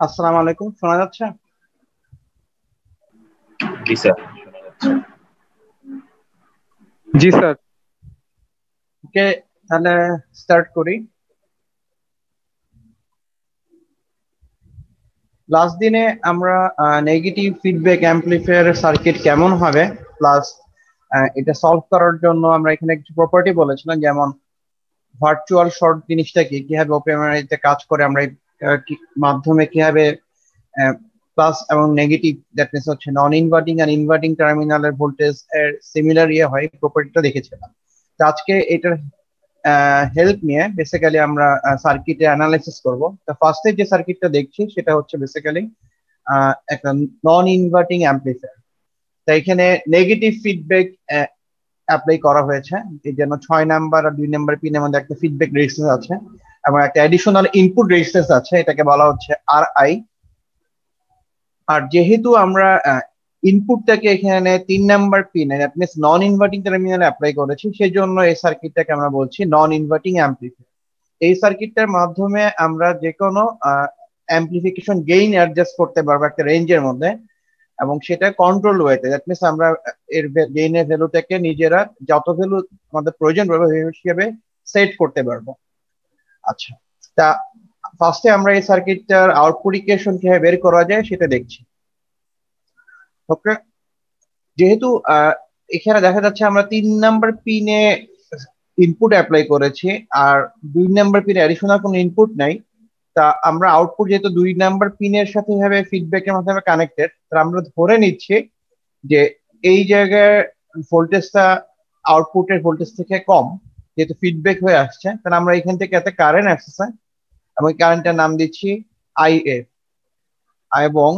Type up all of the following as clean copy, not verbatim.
আসসালামু আলাইকুম, শোনা যাচ্ছে? জি স্যার। জি স্যার। ওকে, তাহলে স্টার্ট করি। লাস্ট দিনে আমরা নেগেটিভ ফিডব্যাক অ্যাম্পলিফায়ার সার্কিট কেমন হবে, প্লাস এটা সলভ করার জন্য আমরা এখানে কিছু প্রপার্টি বলেছিলাম, যেমন ভার্চুয়াল শর্ট জিনিসটা কি, কিভাবে ওপেনএমআরআইতে কাজ করে, আমরা এই মাধ্যমে কিভাবে প্লাস এবং নেগেটিভ, দ্যাট মিনস হচ্ছে নন ইনভার্টিং আর ইনভার্টিং টার্মিনালের ভোল্টেজ এর সিমিলার হয়, প্রপার্টিটা দেখেছিলাম। তো আজকে এটার হেল্প নিয়ে বেসিক্যালি আমরা সার্কিটে অ্যানালাইসিস করব। তো ফার্স্টে যে সার্কিটটা দেখছি সেটা হচ্ছে বেসিক্যালি একটা নন ইনভার্টিং অ্যাম্পলিফায়ার। তো এখানে নেগেটিভ ফিডব্যাক অ্যাপ্লাই করা হয়েছে, এই জন্য 6 নাম্বার আর 2 নাম্বার পিনের মধ্যে একটা ফিডব্যাক রেজিস্ট্যান্স আছে এবং একটা অ্যাডিশনাল ইনপুট রেজিস্ট্যান্স আছে, এটাকে বলা হচ্ছে আর আই। আর যেহেতু আমরা ইনপুটটাকে এখানে 3 নাম্বার পিনে দ্যাট মিনস নন ইনভার্টিং টার্মিনালে অ্যাপ্লাই করেছি, সেই জন্য এই সার্কিটটাকে আমরা বলছি নন ইনভার্টিং অ্যাম্পলিফায়ার। এই সার্কিটটার মাধ্যমে আমরা যে কোনো অ্যাম্পলিফিকেশন গেইন অ্যাডজাস্ট করতে পারবো একটা রেঞ্জের মধ্যে, এবং সেটা কন্ট্রোল ওয়েতে, দ্যাট মিনস আমরা এর গেইনের ভ্যালুটাকে নিজেরা যত ভ্যালু আমাদের প্রয়োজন পড়বে সেই হিসেবে সেট করতে পারবো। আচ্ছা, তা ফার্স্টে আমরা এই সার্কিটটার আউটপুট ইকুয়েশন কিভাবে বের করা যায় সেটা দেখছি। ওকে, যেহেতু এখানে দেখা যাচ্ছে আমরা 3 নাম্বার পিনে ইনপুট অ্যাপ্লাই করেছি আর 2 নাম্বার পিনে অ্যাডিশনাল কোনো ইনপুট নাই, তা আমরা আউটপুট যেহেতু 2 নাম্বার পিনের সাথে ভাবে ফিডব্যাকের মাধ্যমে কানেক্টেড, তাহলে আমরা ধরে নিচ্ছি যে এই জায়গায় ভোল্টেজটা আউটপুটের ভোল্টেজ থেকে কম, যেহেতু ফিডব্যাক হয়ে আসছে, তাহলে আমরা এখান থেকে এত কারেন্ট আসছে এবং কারেন্টের নাম দিচ্ছি আইএফ। এবং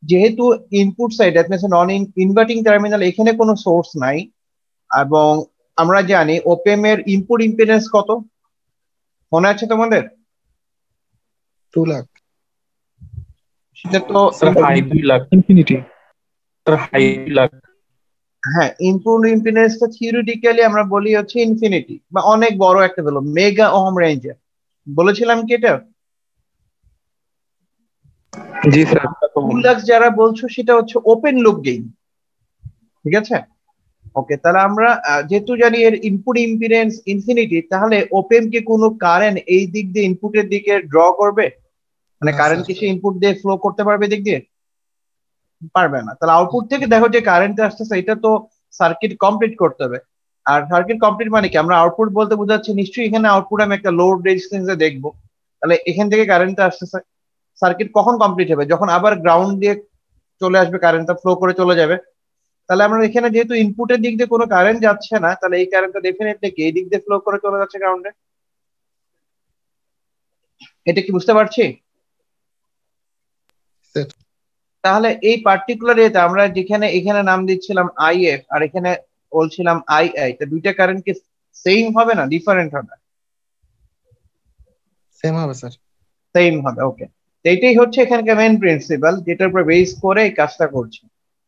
যেহেতু ইনপুট সাইড নন ইনভার্টিং টার্মিনাল, এখানে কোনো সোর্স নাই, এবং আমরা জানি ওপেম এর ইনপুট ইম্পিডেন্স কত, মনে আছে তোমাদের? 2 লাখ। সেটা তো sir high 2 lakh. Infinity. Sir high 2 lakh. হ্যাঁ, ইনপুট ইম্পিডেন্সটা থিওরিটিক্যালি আমরা বলি হচ্ছে ইনফিনিটি বা অনেক বড় একটা ভ্যালু, মেগা ওহম রেঞ্জে। বলেছিলাম কি এটা? জি স্যার। 2 লাখ যারা বলছো সেটা হচ্ছে ওপেন লুপ গেইন, ঠিক আছে? ওকে, তাহলে আমরা যেহেতু জানি এর ইনপুট ইম্পিডেন্স ইনফিনিটি, তাহলে ওপেন কে কোনো কারেন্ট এই দিক দিয়ে ইনপুটের দিকে ড্র করবে? মানে না কারেন্ট স্যার। কি সে ইনপুট দিয়ে ফ্লো করতে পারবে দিক দিয়ে? পারবে না। তাহলে আউটপুট থেকে দেখো যে কারেন্ট আসতেছে, এটা তো সার্কিট কমপ্লিট করতে হবে। আর সার্কিট কমপ্লিট মানে কি, আমরা আউটপুট বলতে বোঝাচ্ছি নিশ্চয়ই এখানে আউটপুট আমি একটা লোড রেজিস্ট্যান্সে দেখবো। তাহলে এখান থেকে কারেন্টটা আসতেছে, সার্কিট কখন কমপ্লিট হবে? যখন আবার গ্রাউন্ড দিয়ে চলে আসবে, কারেন্টটা ফ্লো করে চলে যাবে। তাহলে আমরা এখানে যেহেতু ইনপুটের দিক দিয়ে কোনো কারেন্ট যাচ্ছে না, তাহলে এই কারেন্টটা ডেফিনেটলি কি এই দিক দিয়ে ফ্লো করে চলে যাচ্ছে গ্রাউন্ডে। এটা কি বুঝতে পারছি? স্যার। তাহলে এই পার্টিকুলার এতে আমরা যেখানে এখানে নাম দিচ্ছিলাম আইএফ আর এখানে বলছিলাম আইআই, তা দুইটা কারেন্ট কি সেম হবে না ডিফারেন্ট হবে? সেম হবে স্যার। সেম হবে, ওকে। তো এটাই হচ্ছে এখানকার মেইন প্রিন্সিপাল, যেটার উপর বেস করে এই কাজটা করছি।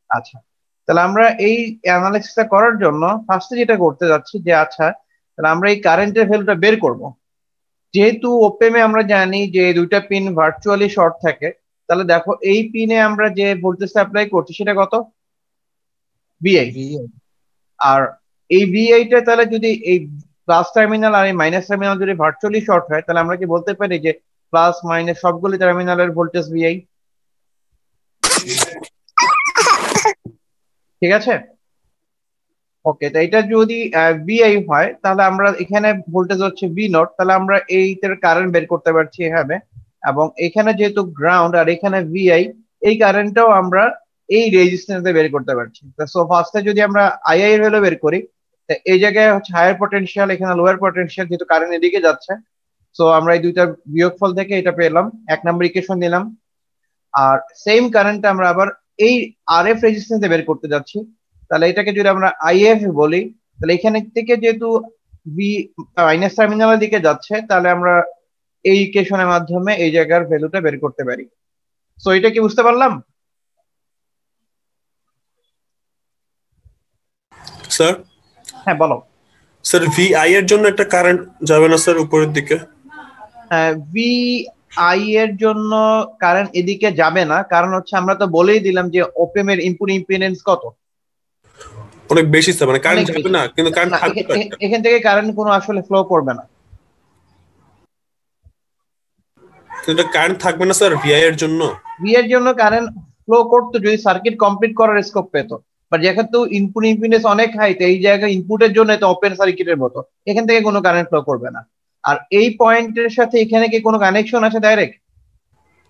আচ্ছা, তাহলে আমরা এই অ্যানালিসিসটা করার জন্য ফার্স্টে যেটা করতে যাচ্ছি যে আচ্ছা, তাহলে আমরা এই কারেন্টের ভ্যালুটা বের করব। যেহেতু ওপেমে আমরা জানি যে দুইটা পিন ভার্চুয়ালি শর্ট থাকে, তাহলে দেখো এই পিনে আমরা যে ভোল্টেজটা অ্যাপ্লাই করছি সেটা কত? ভিআই। VI। আর এই ভিআইটা তাহলে যদি এই প্লাস টার্মিনাল আর এই মাইনাস টার্মিনাল যদি ভার্চুয়ালি শর্ট হয়, তাহলে আমরা কি বলতে পারি যে প্লাস মাইনাস সবগুলি টার্মিনালের ভোল্টেজ ভিআই? ঠিক আছে, ওকে। তো এটা যদি ভিআই হয়, তাহলে আমরা এখানে ভোল্টেজ হচ্ছে ভি নট, তাহলে আমরা এইটার কারেন্ট বের করতে পারছি এভাবে। এবং এখানে যেহেতু গ্রাউন্ড আর এখানে ভিআই, এই কারেন্টটাও আমরা এই রেজিস্ট্যান্সে বের করতে পারছি। সো ফার্স্টে যদি আমরা আইআই এর ভ্যালু বের করি, তা এই জায়গায় হচ্ছে হায়ার পটেনশিয়াল, এখানে লোয়ার পটেনশিয়াল, যেহেতু কারেন্ট এদিকে যাচ্ছে, সো আমরা এই দুইটা বিয়োগফল থেকে এটা পেলাম, 1 নম্বর ইকুয়েশন দিলাম। আর সেম কারেন্ট আমরা আবার এই আরএফ রেজিস্ট্যান্সে বের করতে যাচ্ছি, তাহলে এটাকে যদি আমরা আইএফ বলি, তাহলে এখানে থেকে যেহেতু ভি মাইনাস টার্মিনালের দিকে যাচ্ছে, তাহলে আমরা এই ইকুয়েশনের মাধ্যমে এই জায়গার ভ্যালুটা বের করতে পারি। সো এটা কি বুঝতে পারলাম? স্যার হ্যাঁ, বলো। স্যার ভিআই এর জন্য একটা কারেন্ট যাবে না স্যার উপরের দিকে? ভি আই এর জন্য কারেন্ট এদিকে যাবে না, কারণ হচ্ছে আমরা তো বলেই দিলাম যে ওপেম এর ইনপুট ইম্পিডেন্স কত, অনেক বেশি স্যার, মানে কারেন্ট অনেক যাবে বেশি। না কিন্তু কারেন্ট না, থাকবে তো একটা। এখান থেকে কারেন্ট কোনো আসলে ফ্লো করবে না। কিন্তু কারেন্ট থাকবে না স্যার ভিআই এর জন্য। ভি এর জন্য কারেন্ট ফ্লো করতো যদি সার্কিট কমপ্লিট করার স্কোপ পেতো, বাট যেহেতু ইনপুট ইম্পিডেন্স অনেক হাই, তো এই জায়গায় ইনপুটের জন্য তো ওপেন সার্কিটের মতো এখান থেকে কোনো কারেন্ট ফ্লো করবে না। আর এই পয়েন্টের সাথে এখানে কি কোনো কানেকশন আছে ডাইরেক্ট?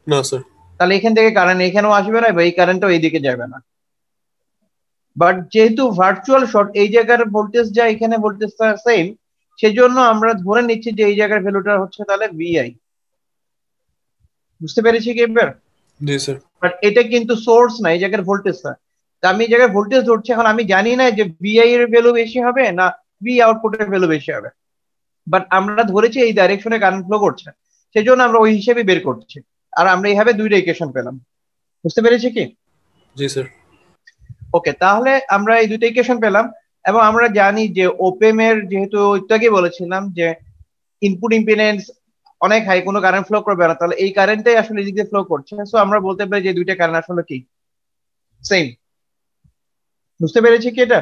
না স্যার। তাহলে এখান থেকে কারেন্ট এখানেও আসবে না, বা এই কারেন্টও এইদিকে যাবে না। বাট যেহেতু ভার্চুয়াল শর্ট, এই জায়গার ভোল্টেজ যা এখানে ভোল্টেজটা সেম, সেজন্য আমরা ধরে নিচ্ছি যে এই জায়গার ভ্যালুটা হচ্ছে তাহলে ভিআই। বুঝতে পেরেছি কি এবার? জি স্যার। বাট এটা কিন্তু সোর্স না, এই জায়গার ভোল্টেজটা। তা আমি এই জায়গায় ভোল্টেজ ধরছি, এখন আমি জানি না যে ভিআই এর ভ্যালু বেশি হবে না ভি আউটপুটের ভ্যালু বেশি হবে, বাট আমরা ধরেছি এই ডাইরেকশনে কারেন্ট ফ্লো করছে, সেজন্য আমরা ওই হিসেবে বের করছি। আর আমরা এইভাবে দুইটা ইকুয়েশন পেলাম। বুঝতে পেরেছি কি? জি স্যার। ওকে, তাহলে আমরা এই দুটো ইকুয়েশন পেলাম, এবং আমরা জানি যে ওপেম এর, যেহেতু একটু আগে বলেছিলাম যে ইনপুট ইম্পিডেন্স অনেক হাই, কোনো কারেন্ট ফ্লো করবে না, তাহলে এই কারেন্টটাই আসলে এদিক দিয়ে ফ্লো করছে। সো আমরা বলতে পারি যে দুইটা কারেন্ট আসলে কি সেম। বুঝতে পেরেছি কি এটা?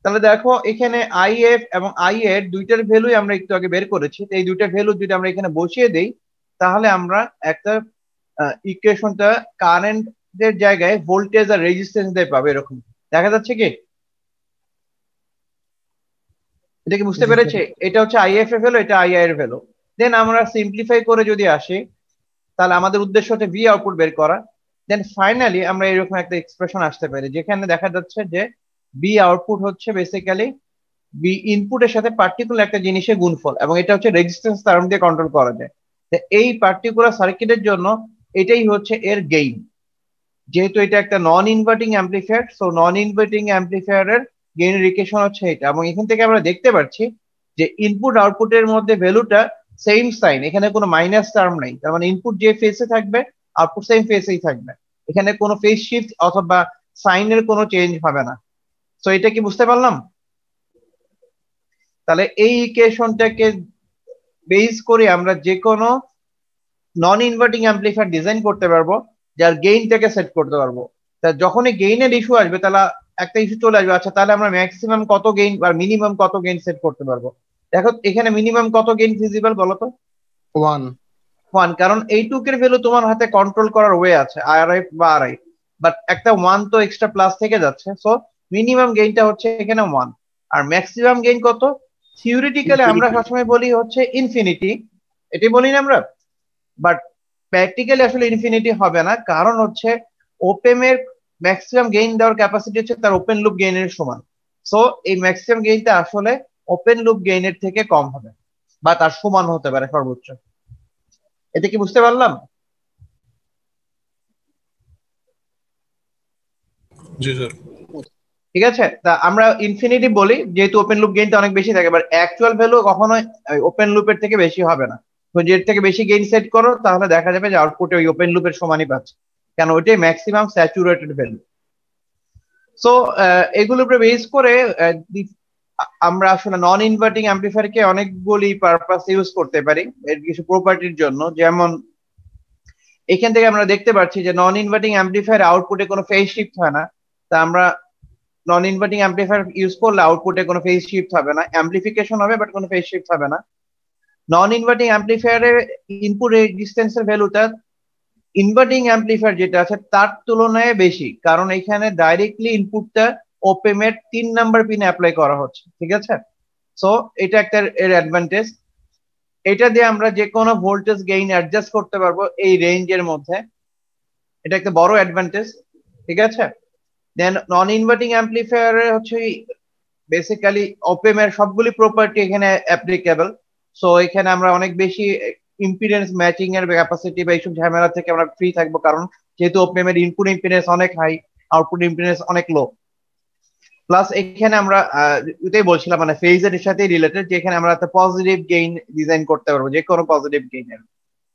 তাহলে দেখো এখানে আই এফ এবং আই এর দুইটার ভ্যালুই আমরা একটু আগে বের করেছি, তো এই দুইটা ভ্যালু যদি আমরা এখানে বসিয়ে দেই, তাহলে আমরা একটা ইকুয়েশনটা কারেন্টের জায়গায় ভোল্টেজ আর রেজিস্ট্যান্স দিয়ে পাবো, এরকম দেখা যাচ্ছে কি? এটা কি বুঝতে জি স্যার। পেরেছে? এটা হচ্ছে আইএফ এর ভ্যালু, এটা আইআই এর ভ্যালু। দেন আমরা সিম্পলিফাই করে যদি আসি, তাহলে আমাদের উদ্দেশ্য হচ্ছে ভি আউটপুট বের করা। দেন ফাইনালি আমরা এরকম একটা এক্সপ্রেশন আসতে পারি যেখানে দেখা যাচ্ছে যে বি আউটপুট হচ্ছে বেসিক্যালি বি ইনপুটের সাথে পার্টিকুলার একটা জিনিসের গুণফল, এবং এটা হচ্ছে রেজিস্ট্যান্স টার্ম দিয়ে কন্ট্রোল করা যায়। তো এই পার্টিকুলার সার্কিটের জন্য এটাই হচ্ছে এর গেইন। যেহেতু এটা একটা non inverting amplifier, so non inverting অ্যাম্পলিফায়ারের গেইনের ইকুয়েশন হচ্ছে এটা। এবং এখান থেকে আমরা দেখতে পাচ্ছি যে ইনপুট আউটপুটের মধ্যে ভ্যালুটা সেম সাইন, এখানে কোনো মাইনাস টার্ম নেই, তার মানে ইনপুট যে ফেসে থাকবে আউটপুট সেম ফেসেই থাকবে, এখানে কোনো ফেস শিফট অথবা সাইনের কোনো চেঞ্জ হবে না। সো এটা কি বুঝতে পারলাম? তাহলে এই ইকুয়েশনটাকে বেস করে আমরা যে কোনো নন ইনভার্টিং অ্যাম্পলিফায়ার ডিজাইন করতে পারবো, যার গেইনটাকে সেট করতে পারবো। তা যখনই গেইনের ইস্যু আসবে, তাহলে একটা ইস্যু চলে আসবে, আচ্ছা তাহলে আমরা ম্যাক্সিমাম কত গেইন আর মিনিমাম কত গেইন সেট করতে পারবো। দেখো এখানে মিনিমাম কত গেইন ফিজিবল বলো তো? 1। 1, কারণ এইটুকের ভ্যালু তোমার হাতে কন্ট্রোল করার ওয়ে আছে, আরআই বা আরআই, বাট একটা 1 তো এক্সট্রা প্লাস থেকে যাচ্ছে। সো মিনিমাম গেইনটা হচ্ছে এখানে 1। আর ম্যাক্সিমাম গেইন কত? থিওরিটিক্যালি আমরা সবসময় বলি হচ্ছে ইনফিনিটি, এটাই বলি না আমরা, বাট প্র্যাকটিক্যালি আসলে ইনফিনিটি হবে না, কারণ হচ্ছে ওপেম এর ম্যাক্সিমাম গেইন দেওয়ার ক্যাপাসিটি হচ্ছে তার ওপেন লুপ গেইনের সমান। সো এই ম্যাক্সিমাম গেইনটা আসলে ওপেন লুপ গেইনের থেকে কম হবে, বা তার সমান হতে পারে সর্বোচ্চ। এটা কি বুঝতে পারলাম? জি স্যার। ঠিক আছে, তা আমরা ইনফিনিটি বলি যেহেতু ওপেন লুপ গেইনটা অনেক বেশি থাকে, বাট অ্যাকচুয়াল ভ্যালু কখনোই ওপেন লুপের থেকে বেশি হবে না। তো যের থেকে বেশি গেইন সেট করো, তাহলে দেখা যাবে যে আউটপুটে ওই ওপেন লুপের সমানই পাচ্ছে, কেন ওইটাই ম্যাক্সিমাম স্যাচুরেটেড ভ্যালু। সো এগুলোর উপরে বেস করে আমরা আসলে নন ইনভার্টিং অ্যাম্পলিফায়ারকে অনেকগুলি পারপাস ইউজ করতে পারি এর কিছু প্রপার্টির জন্য। যেমন এখান থেকে আমরা দেখতে পাচ্ছি যে নন ইনভার্টিং অ্যাম্পলিফায়ার আউটপুটে কোনো ফেজ শিফট হয় না। তা আমরা নন ইনভার্টিং অ্যাম্পলিফায়ার ইউজ করলে আউটপুটে কোনো ফেজ শিফট হবে না, অ্যাম্পলিফিকেশন হবে বাট কোনো ফেজ শিফট হবে না। নন ইনভার্টিং অ্যাম্পলিফায়ারের ইনপুট রেজিস্ট্যান্সের ভ্যালুটা ইনভার্টিং অ্যাম্পলিফায়ার যেটা আছে তার তুলনায় বেশি, কারণ এখানে ডাইরেক্টলি ইনপুটটা ওপেম এর 3 নাম্বার পিনে অ্যাপ্লাই করা হচ্ছে। ঠিক আছে, সো এটা একটা এর অ্যাডভান্টেজ। এটা দিয়ে আমরা যে কোনো ভোল্টেজ গেইন অ্যাডজাস্ট করতে পারবো এই রেঞ্জের মধ্যে, এটা একটা বড় অ্যাডভান্টেজ। ঠিক আছে, দেন নন ইনভার্টিং অ্যাম্পলিফায়ারে হচ্ছে বেসিক্যালি ওপেম এর সবগুলি প্রপার্টি এখানে অ্যাপ্লিকেবল। সো এখানে আমরা অনেক বেশি ইম্পিডেন্স ম্যাচিং এর ক্যাপাসিটি বা এইসব ঝামেলা থেকে আমরা ফ্রি থাকবো, কারণ যেহেতু ওপেম এর ইনপুট ইম্পিডেন্স অনেক হাই, আউটপুট ইম্পিডেন্স অনেক লো। প্লাস এখানে আমরা এটাই বলছিলাম মানে ফেজের সাথেই রিলেটেড, যে এখানে আমরা একটা পজিটিভ গেইন ডিজাইন করতে পারবো, যে কোনো পজিটিভ গেইনের।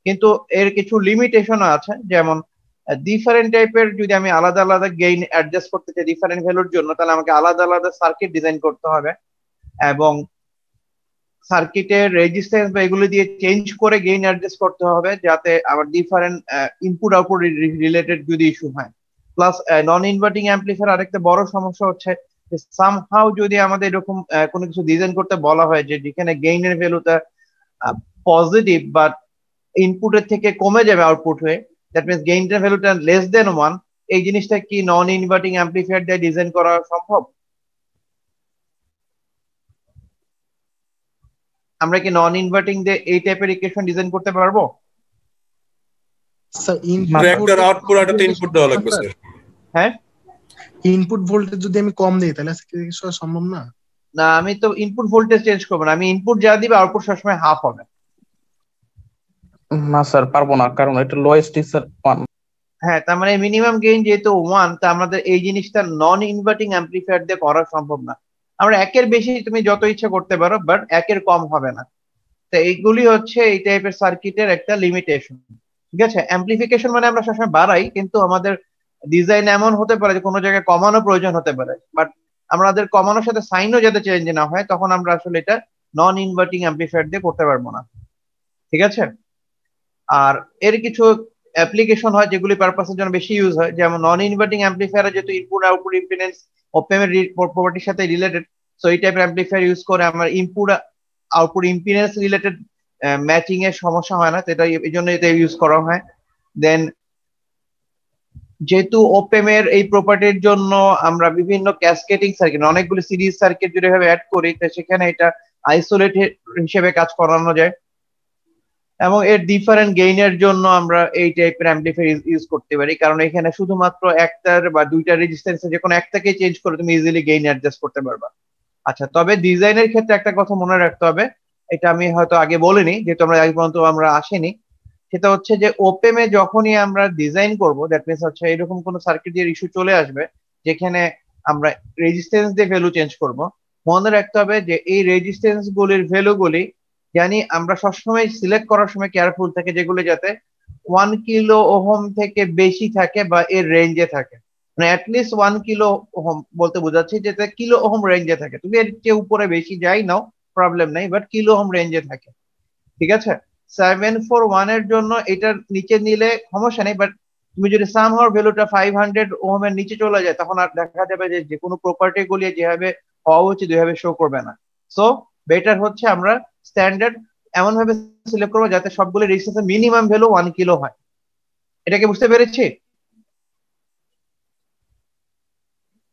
কিন্তু এর কিছু লিমিটেশনও আছে, যেমন ডিফারেন্ট টাইপের যদি আমি আলাদা আলাদা গেইন অ্যাডজাস্ট করতে চাই ডিফারেন্ট ভ্যালুর জন্য, তাহলে আমাকে আলাদা আলাদা সার্কিট ডিজাইন করতে হবে, এবং সার্কিটের রেজিস্ট্যান্স বা এগুলো দিয়ে চেঞ্জ করে গেইন অ্যাডজাস্ট করতে হবে, যাতে আবার ডিফারেন্ট ইনপুট আউটপুট রিলেটেড যদি ইস্যু হয়। প্লাস নন ইনভার্টিং অ্যাম্পলিফায়ার আরেকটা বড় সমস্যা হচ্ছে যে সামহাউ যদি আমাদের এরকম কোনো কিছু ডিজাইন করতে বলা হয় যে যেখানে গেইনের ভ্যালুটা পজিটিভ বাট ইনপুটের থেকে কমে যাবে আউটপুট হয়ে, দ্যাট মিনস গেইনের ভ্যালুটা লেস দেন 1, এই জিনিসটা কি নন ইনভার্টিং অ্যাম্পলিফায়ার দিয়ে ডিজাইন করা সম্ভব? আমরা কি নন ইনভার্টিং দিয়ে এই টাইপের ইকুয়েশন ডিজাইন করতে পারবো? স্যার একটা আউটপুট আর একটা ইনপুট দেওয়া লাগবে স্যার। হ্যাঁ, ইনপুট ভোল্টেজ যদি আমি কম দিই তাহলে কি সম্ভব না? না, আমি তো ইনপুট ভোল্টেজ চেঞ্জ করবো না, আমি ইনপুট যা দিবে আউটপুট সবসময় হাফ হবে। না স্যার পারবো না, কারণ এটা লোয়েস্ট ইজ স্যার 1। হ্যাঁ, তার মানে মিনিমাম গেইন যেহেতু 1, তা আমাদের এই জিনিসটা নন ইনভার্টিং অ্যাম্পলিফায়ার দিয়ে করা সম্ভব না। আমরা একের বেশি তুমি যত ইচ্ছা করতে পারো, বাট একের কম হবে না। তো এইগুলি হচ্ছে এই টাইপের সার্কিটের একটা লিমিটেশন। ঠিক আছে, অ্যাম্পলিফিকেশন মানে আমরা সবসময় বাড়াই, কিন্তু আমাদের ডিজাইন এমন হতে পারে যে কোনো জায়গায় কমানো প্রয়োজন হতে পারে, বাট আমাদের কমানোর সাথে সাইনও যাতে চেঞ্জ না হয়, তখন আমরা আসলে এটা নন ইনভার্টিং অ্যাম্পলিফায়ার দিয়ে করতে পারবো না। ঠিক আছে, আর এর কিছু অ্যাপ্লিকেশন হয় যেগুলি পারপাসের জন্য বেশি ইউজ হয়, যেমন নন ইনভার্টিং অ্যাম্পলিফায়ার যেহেতু ইনপুট আউটপুট ইম্পিডেন্স অপএম এর প্রপার্টির সাথে রিলেটেড, সো এই টাইপের অ্যাম্পলিফায়ার ইউজ করে আমার input output impedance related matching এর সমস্যা হয় না, সেটা এই জন্য এটা ইউজ করা হয়। দেন যেহেতু ওপেম এর এই প্রপার্টির জন্য আমরা বিভিন্ন ক্যাসকেডিং সার্কিট, অনেকগুলো সিরিজ সার্কিট যদি ভাবে অ্যাড করি, তো সেখানে এটা আইসোলেটেড হিসেবে কাজ করানো যায়, এবং এর ডিফারেন্ট গেইনের জন্য আমরা এই টাইপের অ্যাম্পলিফায়ার ইউজ করতে পারি, কারণ এখানে শুধুমাত্র একটার বা দুইটা রেজিস্ট্যান্সে যে কোনো একটাকে চেঞ্জ করে তুমি ইজিলি গেইন অ্যাডজাস্ট করতে পারবা। আচ্ছা, তবে ডিজাইনের ক্ষেত্রে একটা কথা মনে রাখতে হবে, এটা আমি হয়তো আগে বলিনি যেহেতু আমরা আগে পর্যন্ত আমরা আসিনি, সেটা হচ্ছে যে ওপেম এ যখনই আমরা ডিজাইন করব, দ্যাট মিনস হচ্ছে এরকম কোন সার্কিট এর ইস্যু চলে আসবে যেখানে আমরা রেজিস্ট্যান্স দিয়ে ভ্যালু চেঞ্জ করব, মনে রাখতে হবে যে এই রেজিস্ট্যান্স গুলির ভ্যালুগুলি জানি আমরা সবসময় সিলেক্ট করার সময় কেয়ারফুল থাকে যেগুলো যাতে 1 কিলো ওহম থেকে বেশি থাকে বা এর রেঞ্জে থাকে, মানে অ্যাটলিস্ট 1 কিলো ওহম বলতে বোঝাচ্ছি যেটা কিলো ওহম রেঞ্জে থাকে। তুমি এর চেয়ে উপরে বেশি যাই নাও প্রবলেম নাই, বাট কিলো ওহম রেঞ্জে থাকে। ঠিক আছে, 741 এর জন্য এটার নিচে নিলে সমস্যা নেই, বাট তুমি যদি সামহাউ ভ্যালুটা 500 ওহমের নিচে চলে যায়, তখন আর দেখা যাবে যে কোনো প্রপার্টি গুলি যেভাবে হওয়া উচিত ওইভাবে শো করবে না। সো বেটার হচ্ছে আমরা স্ট্যান্ডার্ড এমন ভাবে সিলেক্ট করবো যাতে সবগুলো রেজিস্ট্যান্সের মিনিমাম ভ্যালু 1 কিলো হয়। এটাকে বুঝতে পেরেছি?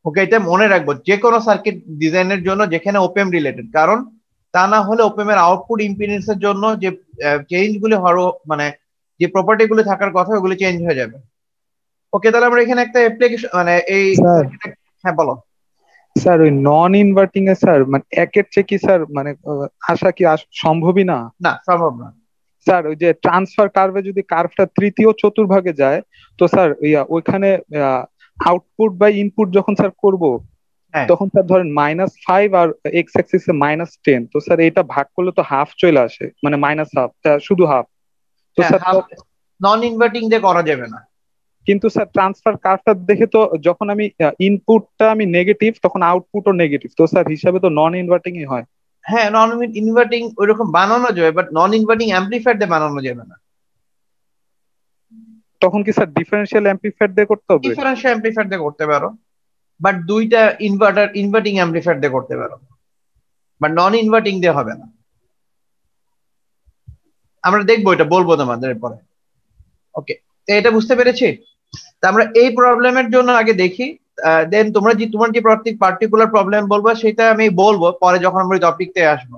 ওকে, এটা মনে রাখবো যে কোনো সার্কিট ডিজাইনের জন্য যেখানে ওপেম রিলেটেড, কারণ তা না হলে ওপেম এর আউটপুট ইম্পিডেন্স এর জন্য যে চেঞ্জ গুলি মানে যে প্রপার্টি গুলি থাকার কথা ওগুলি চেঞ্জ হয়ে যাবে। ওকে, তাহলে আমরা এখানে একটা অ্যাপ্লিকেশন মানে এই হ্যাঁ বলো স্যার। ওই নন ইনভার্টিং এ স্যার মানে একের চেয়ে কি স্যার মানে আশা কি সম্ভবই না? না, সম্ভব না স্যার। ওই যে ট্রান্সফার কার্ভে যদি কার্ভটা তৃতীয় চতুর্ভাগে যায়, তো স্যার ওইখানে আউটপুট বা ইনপুট যখন স্যার করব, তখন স্যার ধরেন -5 আর এক্স অ্যাক্সিস এ -10, তো স্যার এটা ভাগ করলে তো হাফ চলে আসে, মানে -হাফ, শুধু হাফ। তো স্যার নন ইনভার্টিং দিয়ে করা যাবে না। কিন্তু স্যার ট্রান্সফার কার্ভটা দেখে তো যখন আমি ইনপুটটা আমি নেগেটিভ, তখন আউটপুটও নেগেটিভ, তো স্যার হিসাবে তো নন ইনভার্টিংই হয়। হ্যাঁ, নন ইনভার্টিং ওইরকম বানানো যাবে, বাট নন ইনভার্টিং অ্যাম্পলিফায়ার দিয়ে বানানো যাবে না। তখন কি স্যার ডিফারেন্সিয়াল অ্যাম্পলিফায়ার দিয়ে করতে হবে? ডিফারেন্সিয়াল অ্যাম্পলিফায়ার দিয়ে করতে পারো, বাট দুইটা ইনভার্টিং অ্যাম্পলিফায়ার দিয়ে করতে পারো, বাট নন ইনভার্টিং দিয়ে হবে না। আমরা দেখবো, এটা বলবো তোমাদের পরে। ওকে, তো এটা বুঝতে পেরেছি। তা আমরা এই প্রবলেমের জন্য আগে দেখি, দেন তোমার যে পার্টিকুলার প্রবলেম বলবো সেটা আমি বলবো পরে যখন আমরা ওই টপিকতে আসবো।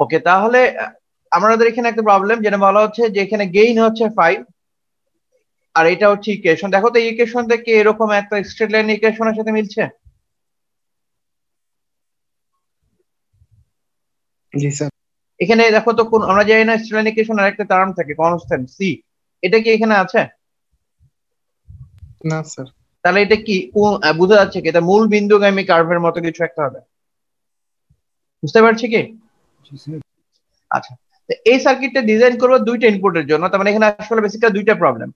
ওকে, তাহলে আমাদের এখানে একটা প্রবলেম যেটা বলা হচ্ছে যে এখানে গেইন হচ্ছে 5 আর এটা হচ্ছে ইকুয়েশন। দেখো তো ইকুয়েশন থেকে এরকম একটা স্ট্রেট লাইন ইকুয়েশনের সাথে মিলছে? জি স্যার। এখানে দেখো তো কোন আমরা জানি না স্ট্রেট লাইন ইকুয়েশন আর একটা টার্ম থাকে কনস্ট্যান্ট সি, এটা কি এখানে আছে? না স্যার। তাহলে এটা কি বোঝা যাচ্ছে কি এটা মূল বিন্দুগামী কার্ভের মতো কিছু একটা হবে, বুঝতে পারছি কি? আচ্ছা, এই সার্কিটটা ডিজাইন করবো দুইটা ইনপুটের জন্য, তার মানে এখানে আসলে বেসিক্যালি দুইটা প্রবলেম।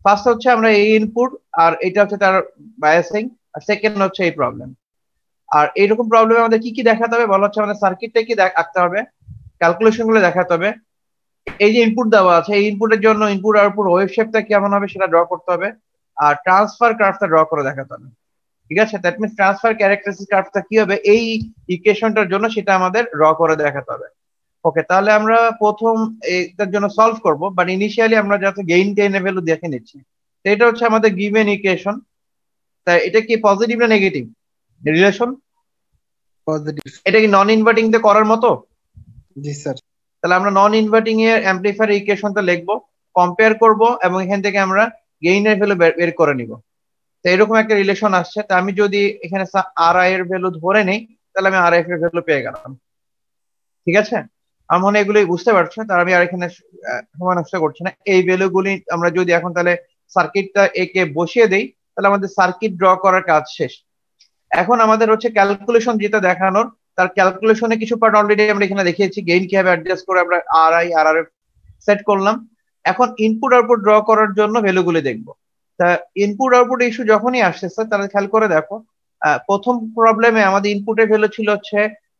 ফার্স্ট হচ্ছে আমরা এই ইনপুট আর এটা হচ্ছে তার বায়াসিং, আর সেকেন্ড হচ্ছে এই প্রবলেম। আর এইরকম প্রবলেমে আমাদের কি কি দেখাতে হবে বলা হচ্ছে, আমাদের সার্কিটটা কি আঁকতে হবে, ক্যালকুলেশন গুলো দেখাতে হবে, এই যে ইনপুট দেওয়া আছে এই ইনপুটের জন্য ইনপুট আউটপুট ওয়েভ শেপটা কেমন হবে সেটা ড্র করতে হবে, আর ট্রান্সফার গ্রাফটা ড্র করে দেখাতে হবে। ঠিক আছে, দ্যাট মিনস ট্রান্সফার ক্যারেক্টারিস্টিক গ্রাফটা কি হবে এই ইকুয়েশনটার জন্য সেটা আমাদের ড্র করে দেখাতে হবে। ওকে, তাহলে আমরা প্রথম এটার জন্য সলভ করব, বাট ইনিশিয়ালি আমরা যাতে গেইন টেন ভ্যালু দেখে নিচ্ছি। তো এটা হচ্ছে আমাদের গিভেন ইকুয়েশন। তা এটা কি পজিটিভ না নেগেটিভ রিলেশন? পজিটিভ। এটা কি নন ইনভার্টিং তে করার মতো? জি স্যার। তাহলে আমরা নন ইনভার্টিং এর অ্যাম্পলিফায়ার ইকুয়েশনটা লিখবো, কম্পেয়ার করব এবং এখান থেকে আমরা গেইনের ভ্যালু বের করে নিব। তো এরকম একটা রিলেশন আসছে। তা আমি যদি এখানে আর আই এর ভ্যালু ধরে নেই তাহলে আমি আর এফ এর ভ্যালু পেয়ে গেলাম। ঠিক আছে, আমার মনে হয় এগুলোই বুঝতে পারছো, তার আমি আর এখানে সময় নষ্ট করছি না। এই ভ্যালুগুলি আমরা যদি এখন তাহলে সার্কিটটা একে বসিয়ে দেই তাহলে আমাদের সার্কিট ড্র করার কাজ শেষ। এখন আমাদের হচ্ছে ক্যালকুলেশন যেটা দেখানোর, তার ক্যালকুলেশনে কিছু পার্ট অলরেডি আমরা এখানে দেখিয়েছি, গেইন কিভাবে অ্যাডজাস্ট করে আমরা আর আই আর আর এফ সেট করলাম। এখন ইনপুট আউটপুট ড্র করার জন্য ভ্যালুগুলি দেখবো। তা ইনপুট আউটপুট ইস্যু যখনই আসছে স্যার তাহলে খেয়াল করে দেখো, প্রথম প্রবলেমে আমাদের ইনপুটের ভ্যালু ছিল হচ্ছে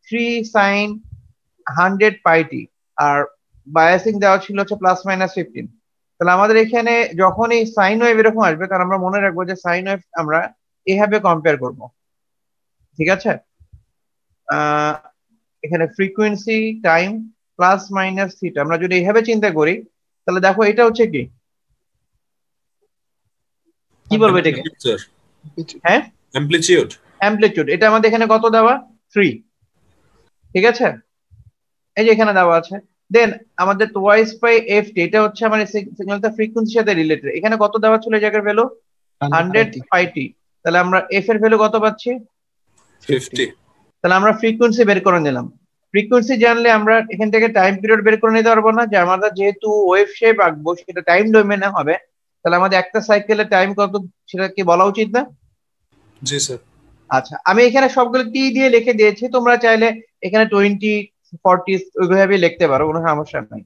3 sin 100 pi t, আর বায়াসিং দেওয়া ছিল হচ্ছে ±15। তাহলে আমাদের এখানে যখনই সাইন ওয়েভ এরকম আসবে তাহলে আমরা মনে রাখবো যে সাইন ওয়েভ আমরা এভাবে কম্পেয়ার করব। ঠিক আছে, এখানে frequency time plus minus theta আমরা যদি এইভাবে চিন্তা করি তাহলে দেখো এটা হচ্ছে কি কি বলবো এটাকে? হ্যাঁ, অ্যামপ্লিটিউড। অ্যামপ্লিটিউড। এটা আমাদের এখানে কত দেওয়া? 3। ঠিক আছে, এই যে এখানে দেওয়া আছে। দেন আমাদের টুয়াইস বাই এফ টি, এটা হচ্ছে আমাদের সিগন্যালটা ফ্রিকোয়েন্সির সাথে রিলেটেড। এখানে কত দেওয়া ছিল এই জায়গার ভ্যালু? 100 পাই টি। তাহলে আমরা এফ এর ভ্যালু কত পাচ্ছি? 50। তাহলে আমরা ফ্রিকোয়েন্সি বের করে নিলাম। ফ্রিকোয়েন্সি জানলে আমরা এখান থেকে টাইম পিরিয়ড বের করে নিতে পারবো না, যে আমরা যেহেতু ওয়েভ শেপ আঁকবো সেটা টাইম ডোমেনে হবে, তাহলে আমাদের একটা সাইকেলের টাইম কত সেটা কি বলা উচিত না? জি স্যার। আচ্ছা, আমি এখানে সবগুলো টি দিয়ে লিখে দিয়েছি, তোমরা চাইলে এখানে 20 40 ওইভাবে লিখতে পারো, কোনো সমস্যা নাই।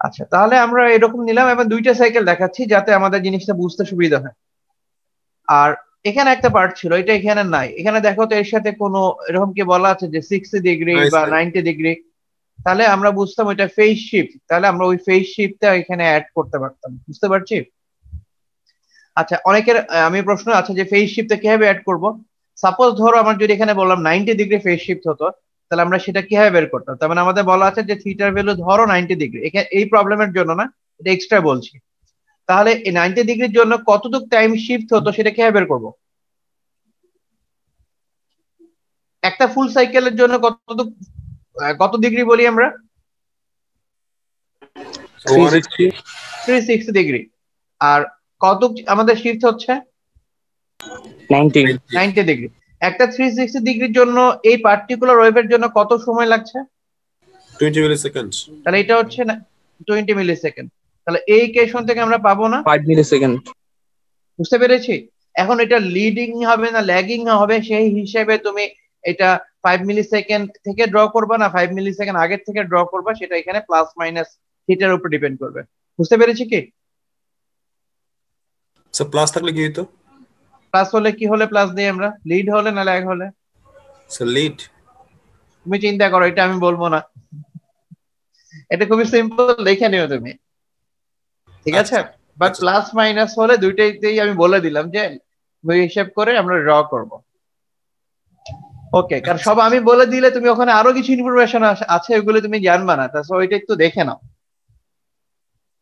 আচ্ছা, তাহলে আমরা এরকম নিলাম এবং দুইটা সাইকেল দেখাচ্ছি যাতে আমাদের জিনিসটা বুঝতে সুবিধা হয়। আর এখানে একটা পার্ট ছিল এটা এখানে নাই, এখানে দেখো তো এর সাথে কোনো এরকম কি বলা আছে যে 60 ডিগ্রি বা 90 ডিগ্রি, তাহলে আমরা বুঝতাম ওইটা ফেজ শিফট, তাহলে আমরা ওই ফেজ শিফটটা এখানে অ্যাড করতে পারতাম। বুঝতে পারছি? আচ্ছা, অনেকের আমি প্রশ্ন আছে যে ফেজ শিফটটা কিভাবে অ্যাড করব। সাপোজ ধরো আমার যদি এখানে বললাম 90 ডিগ্রি ফেজ শিফট হতো, তাহলে আমরা সেটা কিভাবে বের করতাম? তার মানে আমাদের বলা আছে যে থিটার ভ্যালু ধরো 90 ডিগ্রি, এই প্রবলেমের জন্য না, এটা এক্সট্রা বলছি। তাহলে এই 90 ডিগ্রির জন্য কতটুকু টাইম শিফট হতো সেটা কিভাবে বের করব? একটা ফুল সাইকেলের জন্য কত ডিগ্রি বলি আমরা? 360 ডিগ্রি। আর কত আমাদের শিফট হচ্ছে? 90 ডিগ্রি। একটা 360 ডিগ্রির জন্য এই পার্টিকুলার ওয়েভের জন্য কত সময় লাগছে? 20 মিলিসেকেন্ড। তাহলে এটা হচ্ছে 20 মিলিসেকেন্ড। তাহলে এই ইকুয়েশন থেকে আমরা পাবো না 5 মিলিসেকেন্ড। বুঝতে পেরেছি? এখন এটা লিডিং হবে না ল্যাগিং হবে সেই হিসেবে তুমি এটা 5 মিলিসেকেন্ড থেকে ড্র করবা না 5 মিলিসেকেন্ড আগের থেকে ড্র করবা, সেটা এখানে প্লাস মাইনাস থিটার উপর ডিপেন্ড করবে। বুঝতে পেরেছি কি? স্যার প্লাস থাকলে কি হতো? প্লাস হলে কি হলে প্লাস দিই আমরা? লিড হলে না ল্যাগ হলে? Sir lead. তুমি চিন্তা করো, এটা আমি বলবো না, এটা খুবই সিম্পল, লিখে নিও তুমি। ঠিক আছে, বাট প্লাস মাইনাস হলে দুইটাইতেই আমি বলে দিলাম যে ওই হিসাব করে আমরা ড্র করব। ওকে, কারণ সব আমি বলে দিলে তুমি ওখানে আরো কিছু ইনফরমেশন আছে ওগুলো তুমি জানবা না, তা ওইটা একটু দেখে নাও।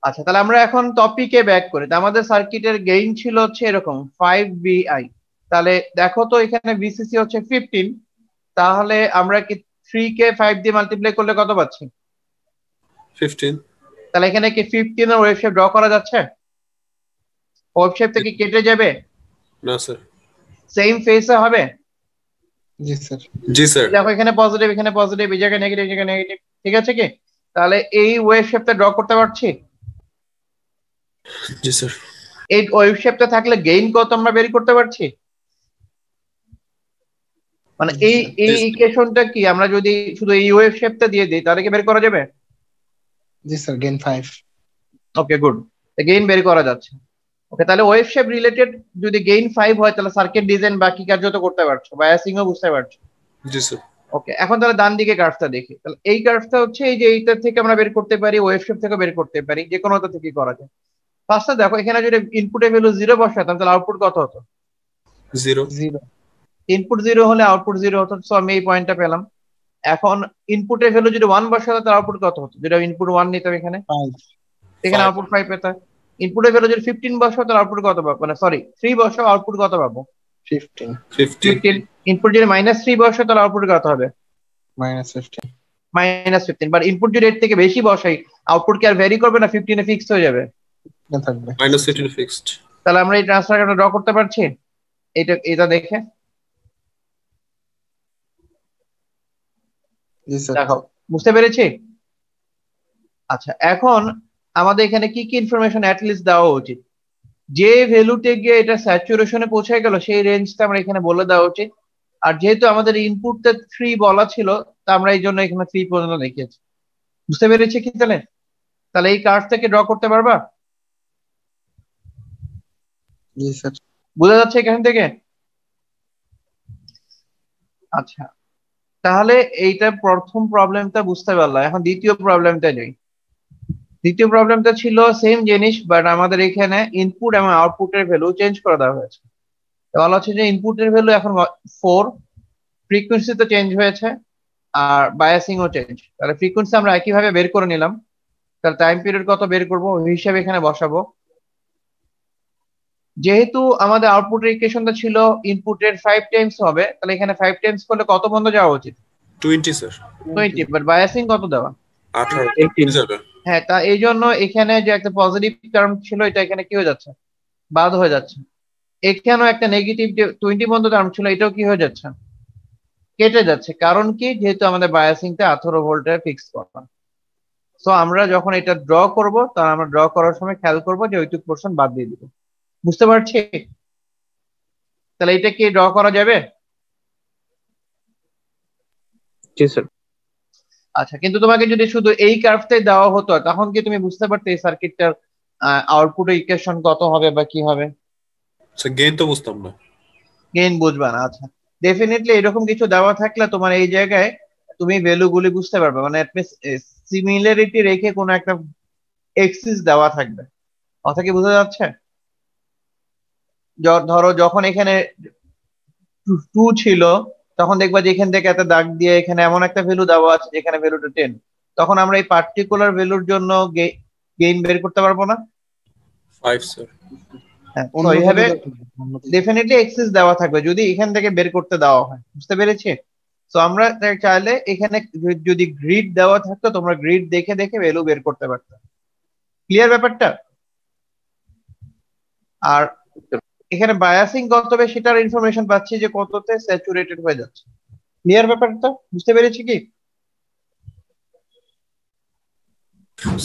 আচ্ছা, তাহলে আমরা এখন টপিকে ব্যাক করি। আমাদের সার্কিটের গেইন ছিল হচ্ছে এরকম 5VI। তাহলে দেখো তো এখানে VCC হচ্ছে 15, তাহলে আমরা কি 3 কে 5 দিয়ে মাল্টিপ্লাই করলে কত পাচ্ছি? 15। তাহলে এখানে কি 15 এর ওয়েভ শেপ ড্র করা যাচ্ছে? ওয়েভ শেপ থেকে কেটে যাবে না স্যার। সেম ফেসে হবে? জি স্যার। জি স্যার। দেখো এখানে পজিটিভ এখানে পজিটিভ, এই জায়গায় নেগেটিভ এই জায়গায় নেগেটিভ। ঠিক আছে কি? তাহলে এই ওয়েভ শেপটা ড্র করতে পারছি? জি স্যার। এই ওয়েভ শেপটা থাকলে গেইন কত আমরা বের করতে পারছি? মানে এই ইকুয়েশনটা কি আমরা যদি শুধু এই ওয়েভ শেপটা দিয়ে দিই তাহলে কি বের করা যাবে? জি sir, gain 5। Okay good, gain বের করা যাচ্ছে। ওকে, তাহলে ওয়েভ শেপ রিলেটেড যদি গেইন 5 হয় তাহলে সার্কিট ডিজাইন বাকি কার্য তো করতে পারছো, বায়াসিং ও বুঝতে পারছো। জি স্যার। ওকে, এখন তাহলে ডান দিকে কার্ভটা দেখি। তাহলে এই কার্ভটা হচ্ছে এই যে এইটা থেকে আমরা বের করতে পারি, ওয়েভ শেপ থেকে বের করতে পারি, যে কোনোটা থেকে করা যায়। ফার্স্টে দেখো এখানে যদি ইনপুটের ভ্যালু 0 বসাতাম তাহলে আউটপুট কত হতো? 0। 0 ইনপুট 0 হলে আউটপুট 0 হতো, সো আমি এই পয়েন্টটা পেলাম। এখন ইনপুটের ভ্যালু যদি 1 বসাতো তাহলে আউটপুট কত হতো? যদি ইনপুট 1 নিতাম এখানে 5 এখানে 5। আউটপুট 5 পেতাম। ইনপুটের ভ্যালু যদি 15 বসাও তাহলে আউটপুট কত পাবো, মানে সরি 3 বসাও, আউটপুট কত পাবো? 15 15। ইনপুট যদি -3 বসাও তাহলে আউটপুট কত হবে? -15 -15। বাট ইনপুট যদি এর থেকে বেশি বসাই আউটপুট কি আর ভ্যারি করবে না, 15 এ ফিক্সড হয়ে যাবে? না থাকবে। -15 ফিক্সড। তাহলে আমরা এই ট্রান্সফারটা ড্র করতে পারছি এটা দেখে? জি স্যার। দেখো, বুঝতে পেরেছি? আচ্ছা, এখন আমাদের এখানে কি কি ইনফরমেশন অ্যাটলিস্ট দেওয়া উচিত? যে ভ্যালুতে গিয়ে এটা স্যাচুরেশনে পৌঁছে গেল সেই রেঞ্জটা আমরা এখানে বলে দেওয়া উচিত। আর যেহেতু আমাদের ইনপুটটা 3 বলা ছিল, তা আমরা এই জন্য এখানে 3 পর্যন্ত দেখিয়েছি। বুঝতে পেরেছি কি তাহলে? তাহলে এই কার্ভ থেকে ড্র করতে পারবা? জি স্যার। বোঝা যাচ্ছে এখান থেকে? আচ্ছা, তাহলে এইটা প্রথম প্রবলেমটা বুঝতে পারলাম। এখন দ্বিতীয় প্রবলেমটা নেই। দ্বিতীয় প্রবলেমটা ছিল সেম জিনিস, বাট আমাদের এখানে ইনপুট এবং আউটপুটের ভ্যালু চেঞ্জ করে দেওয়া হয়েছে। বলা হচ্ছে যে ইনপুটের ভ্যালু এখন 4, ফ্রিকোয়েন্সি তো চেঞ্জ হয়েছে আর বায়াসিং ও চেঞ্জ। তাহলে ফ্রিকোয়েন্সি আমরা একইভাবে বের করে নিলাম, তাহলে টাইম পিরিয়ড কত বের করবো ওই হিসাবে এখানে বসাবো। যেহেতু আমাদের আউটপুটের ইকুয়েশনটা ছিল ইনপুটের 5 টাইমস হবে, তাহলে এখানে 5 টাইমস করলে কত পর্যন্ত যাওয়া উচিত? 20 স্যার। 20। বাট বায়াসিং কত দেওয়া? 18 18। যাবে। হ্যাঁ, তা এই জন্য এখানে যে একটা পজিটিভ টার্ম ছিল এটা এখানে কি হয়ে যাচ্ছে? বাদ হয়ে যাচ্ছে। এখানেও একটা নেগেটিভ যে 20 পর্যন্ত টার্ম ছিল এটাও কি হয়ে যাচ্ছে? কেটে যাচ্ছে। কারণ কি? যেহেতু আমাদের বায়াসিংটা 18 ভোল্টের ফিক্স করা। সো আমরা যখন এটা ড্র করব তখন আমরা ড্র করার সময় খেয়াল করব যে ওইটুক পোর্শন বাদ দিয়ে দিব। বুঝতে পারছি? তাহলে এটা কি ড্র করা যাবে? জি স্যার। আচ্ছা, কিন্তু তোমাকে যদি শুধু এই কার্ভটাই দেওয়া হতো তখন কি তুমি বুঝতে পারতে এই সার্কিটটার আউটপুট ইকুয়েশন কত হবে বা কি হবে? স্যার গেইন তো বুঝতাম না। গেইন বুঝবা না? আচ্ছা, ডেফিনেটলি এরকম কিছু দেওয়া থাকলে তোমার এই জায়গায় তুমি ভ্যালু গুলি বুঝতে পারবে, মানে সিমিলারিটি রেখে কোনো একটা এক্সিস দেওয়া থাকবে। কথা কি বোঝা যাচ্ছে? ধরো যখন এখানে 2 ছিল তখন দেখবা যে এখান থেকে একটা দাগ দিয়ে এখানে এমন একটা ভ্যালু দেওয়া আছে যেখানে ভ্যালুটা 10, তখন আমরা এই পার্টিকুলার ভ্যালুর জন্য গেইন বের করতে পারবো না? 5 স্যার। হ্যাঁ, তো অন্য এইভাবে কোনো জায়গায়- ডেফিনেটলি এক্সিস দেওয়া থাকবে যদি এখান থেকে বের করতে দেওয়া হয়। বুঝতে পেরেছি? তো আমরা চাইলে এখানে যদি গ্রিড দেওয়া থাকতো তোমরা গ্রিড দেখে দেখে ভ্যালু বের করতে পারতো। ক্লিয়ার ব্যাপারটা? আর এখানে বায়াসিং কত হবে সেটার ইনফরমেশন পাচ্ছি যে কততে স্যাচুরেটেড হয়ে যাচ্ছে। ক্লিয়ার ব্যাপারটা? বুঝতে পেরেছি কি?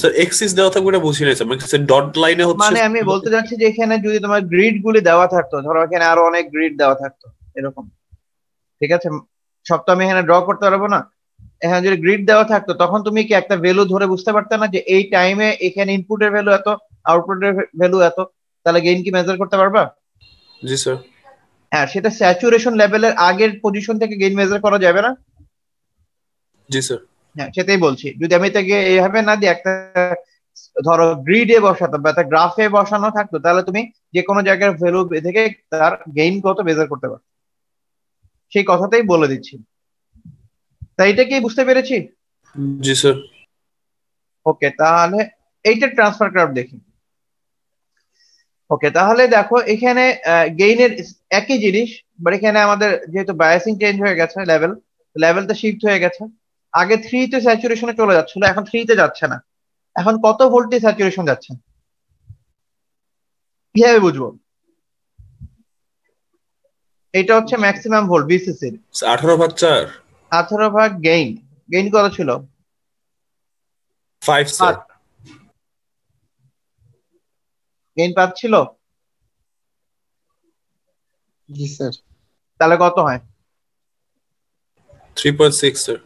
স্যার এক্সিস দেওয়া থাকবে এটা বুঝি নাই স্যার, মানে স্যার ডট লাইনে হচ্ছে। মানে আমি বলতে চাচ্ছি যে এখানে যদি তোমার গ্রিড গুলি দেওয়া থাকতো, ধরো এখানে আরো অনেক গ্রিড দেওয়া থাকতো এরকম, ঠিক আছে? সব তো আমি এখানে ড্র করতে পারবো না। এখানে যদি গ্রিড দেওয়া থাকতো তখন তুমি কি একটা ভ্যালু ধরে বুঝতে পারতে না যে এই টাইমে এখানে ইনপুটের ভ্যালু এত, আউটপুটের ভ্যালু এত, তাহলে গেইন কি মেজার করতে পারবা? জি স্যার। হ্যাঁ, সেটা স্যাচুরেশন লেভেলের আগের পজিশন থেকে গেইন মেজার করা যাবে না? জি স্যার। হ্যাঁ, সেটাই বলছি। যদি আমি তাকে এইভাবে না দিয়ে একটা ধরো গ্রিডে বসাতাম বা একটা গ্রাফে বসানো থাকতো তাহলে তুমি যে কোনো জায়গার ভ্যালু থেকে তার গেইন কত মেজার করতে পারো। সেই কথাটাই বলে দিচ্ছি। তাই এটা কি বুঝতে পেরেছি? জি স্যার। ওকে, তাহলে এইটা ট্রান্সফার গ্রাফ দেখি। ওকে, তাহলে দেখো এখানে গেইনের একই জিনিস, বাট এখানে আমাদের যেহেতু বায়াসিং চেঞ্জ হয়ে গেছে, লেভেলটা শিফট হয়ে গেছে। আগে 3 তে স্যাচুরেশনে চলে যাচ্ছিল, এখন 3 তে যাচ্ছে না। এখন কত ভোল্টে স্যাচুরেশন যাচ্ছে কিভাবে বুঝবো? এটা হচ্ছে ম্যাক্সিমাম ভোল্ট বিসিসি এর। 18/4। 18 ভাগ গেইন। গেইন কত ছিল? 5 স্যার। গেইন 5 ছিল। জি স্যার। তাহলে কত হয়? 3.6 স্যার।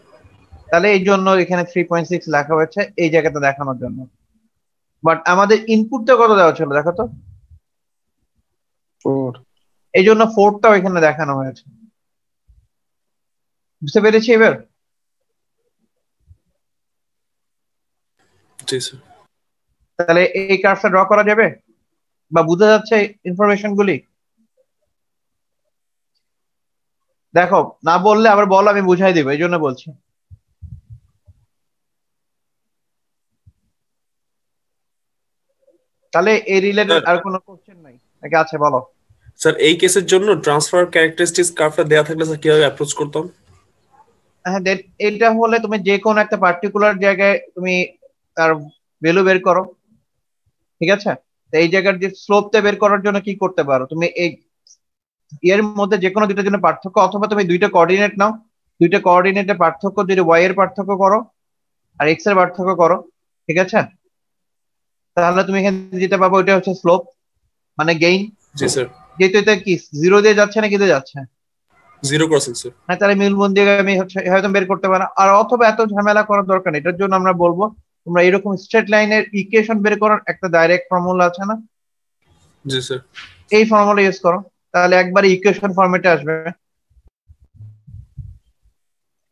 তাহলে এই জন্য এখানে 3.6 লেখা হয়েছে এই জায়গাটা দেখানোর জন্য। বাট আমাদের ইনপুটটা কত দেওয়া ছিল দেখো তো? 4 এই জন্য 4টা এখানে দেখানো হয়েছে। বুঝতে পেরেছি এবার? জি স্যার। তাহলে এই কার্ভটা ড্র করা যাবে বা বোঝা যাচ্ছে ইনফরমেশন গুলি? দেখো, না বললে আবার বলো, আমি বুঝাই দিব, এই জন্য বলছি। তাহলে এই রিলেটেড আর কোনো কোশ্চেন নাই নাকি আছে? বলো। স্যার এই কেসের জন্য ট্রান্সফার ক্যারেক্টারিস্টিক্স কার্ভটা দেয়া থাকলে স্যার কিভাবে অ্যাপ্রোচ করতাম? হ্যাঁ, এটা হলে তুমি যে কোনো একটা পার্টিকুলার জায়গায় তুমি তার ভ্যালু বের করো, ঠিক আছে? তো এই জায়গার যে স্লোপটা বের করার জন্য কি করতে পারো, তুমি এই এর মধ্যে যে কোনো দুইটার জন্য পার্থক্য, অথবা তুমি দুইটা কোঅর্ডিনেট নাও, দুইটা কোঅর্ডিনেটের পার্থক্য যদি ওয়াই এর পার্থক্য করো আর এক্স এর পার্থক্য করো, ঠিক আছে? তাহলে তুমি এখানে যেটা পাবো ওইটা হচ্ছে স্লোপ, মানে গেইন। জি স্যার। যেহেতু এটা কি জিরো দিয়ে যাচ্ছে না কি দিয়ে যাচ্ছে? Zero crossing sir. হ্যাঁ, তাহলে মিলবন দিয়ে আমি হয়তো বের করতে পারো। আর অথবা এত ঝামেলা করার দরকার নেই, এটার জন্য আমরা বলবো তোমরা এরকম স্ট্রেট লাইনের ইকুয়েশন বের করার একটা ডাইরেক্ট ফর্মুলা আছে না, জি স্যার। এই ফর্মুলা ইউজ করো, তাহলে একবারে ইকুয়েশন ফরম্যাটে আসবে।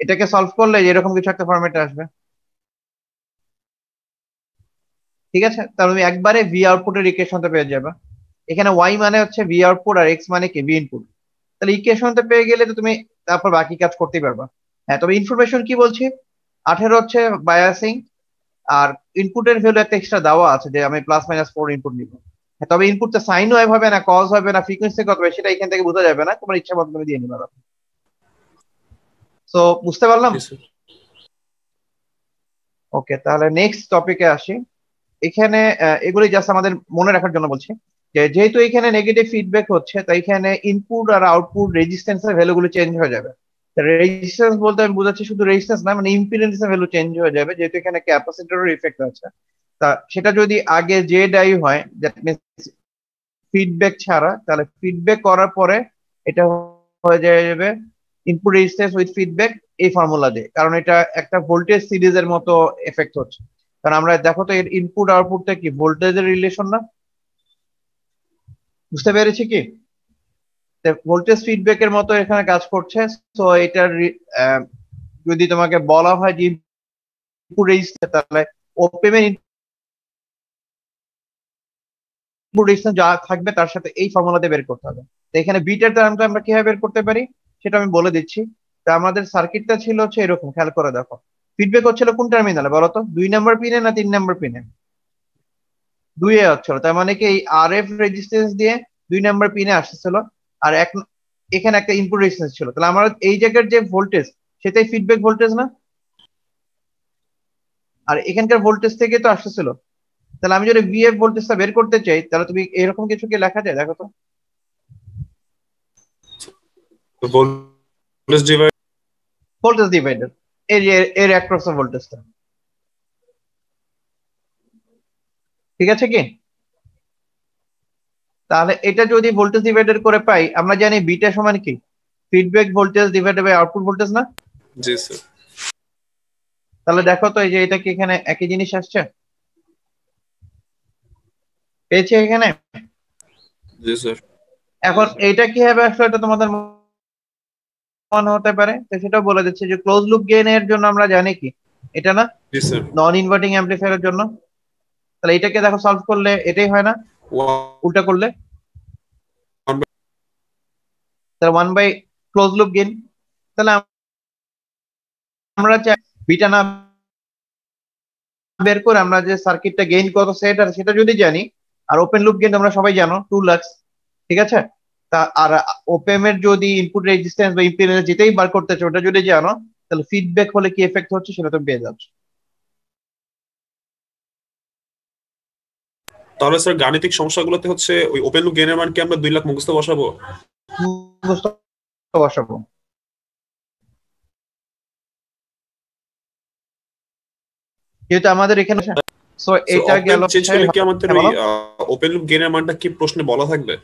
এটাকে সলভ করলে এরকম কিছু একটা ফরম্যাটে আসবে, ঠিক আছে? তাহলে তুমি একবারে ভি আউটপুটের ইকুয়েশনটা পেয়ে যাবে। এখানে ওয়াই মানে হচ্ছে ভি আউটপুট আর এক্স মানে কি ভি ইনপুট। তাহলে ইকুয়েশনটা পেয়ে গেলে তো তুমি তারপর বাকি কাজ করতেই পারবা। হ্যাঁ, তবে ইনফরমেশন কি বলছি, 18 হচ্ছে বায়াসিং, আর ইনপুটের ভ্যালু একটা এক্সট্রা দেওয়া আছে যে আমি +-4 ইনপুট নিব। হ্যাঁ, তবে ইনপুটটা সাইন ওয়েভ হবে না, কজ হবে না, ফ্রিকোয়েন্সি কত হবে সেটা এখান থেকে বোঝা যাবে না, তোমার ইচ্ছা মতো তুমি দিয়ে নিবে। তো বুঝতে পারলাম? জি স্যার। ওকে, তাহলে নেক্সট টপিকে আসি। এখানে এগুলি জাস্ট আমাদের মনে রাখার জন্য বলছি যে যেহেতু এখানে নেগেটিভ ফিডব্যাক হচ্ছে, তাই এখানে ইনপুট আর আউটপুট রেজিস্ট্যান্সের ভ্যালুগুলো চেঞ্জ হয়ে যাবে। রেজিস্ট্যান্স বলতে আমি বোঝাচ্ছি শুধু রেজিস্ট্যান্স না, মানে ইম্পিডেন্সের ভ্যালু চেঞ্জ হয়ে যাবে, যেহেতু এখানে ক্যাপাসিটরের ইফেক্ট আছে। তা সেটা যদি আগে যে ডাই হয়, দ্যাট মিনস ফিডব্যাক ছাড়া, তাহলে ফিডব্যাক করার পরে এটা হয়ে যাবে ইনপুট রেজিস্ট্যান্স উইথ ফিডব্যাক এই ফর্মুলা দিয়ে, কারণ এটা একটা ভোল্টেজ সিরিজের মতো এফেক্ট হচ্ছে। কারণ আমরা দেখো তো এর ইনপুট আউটপুটটা কি ভোল্টেজের রিলেশন না? বুঝতে পেরেছি কি? ভোল্টেজ ফিডব্যাকের মতো এখানে কাজ করছে। তো এটার যদি তোমাকে বলা হয় যে ইনপুট রেজিস্ট্যান্স, তাহলে ওপেমের ইনপুট রেজিস্ট্যান্স যা থাকবে তার সাথে এই ফর্মুলাতে বের করতে হবে। তো এখানে বিটের টার্মটা আমরা কিভাবে বের করতে পারি সেটা আমি বলে দিচ্ছি। তা আমাদের সার্কিটটা ছিল হচ্ছে এরকম, খেয়াল করে দেখো। ফিডব্যাক হচ্ছিল কোন টার্মিনালে বলো তো, 2 নাম্বার পিনে না 3 নাম্বার পিনে? 2 এ হচ্ছিল, তার মানে কি এই আর এফ রেজিস্ট্যান্স দিয়ে 2 নাম্বার পিনে আসতেছিল, আর এখানে একটা ইনপুট রেজিস্ট্যান্স ছিল। তাহলে আমার এই জায়গার যে ভোল্টেজ সেটাই ফিডব্যাক ভোল্টেজ না? আর এখানকার ভোল্টেজ থেকে তো আসতেছিল। তাহলে আমি যদি ভিএফ ভোল্টেজটা বের করতে চাই, তাহলে তুমি এরকম কিছু কি লেখা যায় দেখো তো? Voltage divide. ভোল্টেজ ডিভাইডার, এর অ্যাক্রস ভোল্টেজটা, ঠিক আছে কি? তাহলে এটা যদি ভোল্টেজ ডিভাইডার করে পাই, আমরা জানি বিটা সমান কি feedback voltage divided by output voltage না? জি স্যার। তাহলে দেখো তো এই যে এটা কি এখানে একই জিনিস আসছে? পেয়েছি এখানে? জি স্যার। এখন এইটা কি হবে আসলে, এটা তোমাদের মনে হতে পারে, তো সেটাও বলে দিচ্ছি যে ক্লোজ লুপ গেইন এর জন্য আমরা জানি কি এটা না, জি স্যার। নন ইনভার্টিং অ্যাম্পলিফায়ারের জন্য। তাহলে এটাকে দেখো সলভ করলে এটাই হয় না, উল্টা করলে তাহলে 1 বাই ক্লোজ লুপ গেইন। তাহলে আমরা চাই বিটা না বের করে আমরা যে সার্কিটটা গেইন কত সেট আছে সেটা যদি জানি, আর ওপেন লুপ গেইন তোমরা সবাই জানো 2 লাক্স, ঠিক আছে? তা আর ওপেম এর যদি ইনপুট রেজিস্ট্যান্স বা ইম্পিডেন্স যেটাই বার করতে চাও ওটা যদি জানো, তাহলে ফিডব্যাক হলে কি এফেক্ট হচ্ছে সেটা তুমি পেয়ে যাচ্ছ। তাহলে স্যার গাণিতিক সমস্যাগুলোতে হচ্ছে ওই ওপেন লুপ গেইনের মান কি আমরা 2 লাখ মুখস্থ বসাবো? মুখস্থ বসাবো। যেহেতু আমাদের এখানে সো এটা গেল, চেঞ্জ করলে কি আমাদের ওই ওপেন লুপ গেইনের মানটা কি প্রশ্নে বলা থাকবে?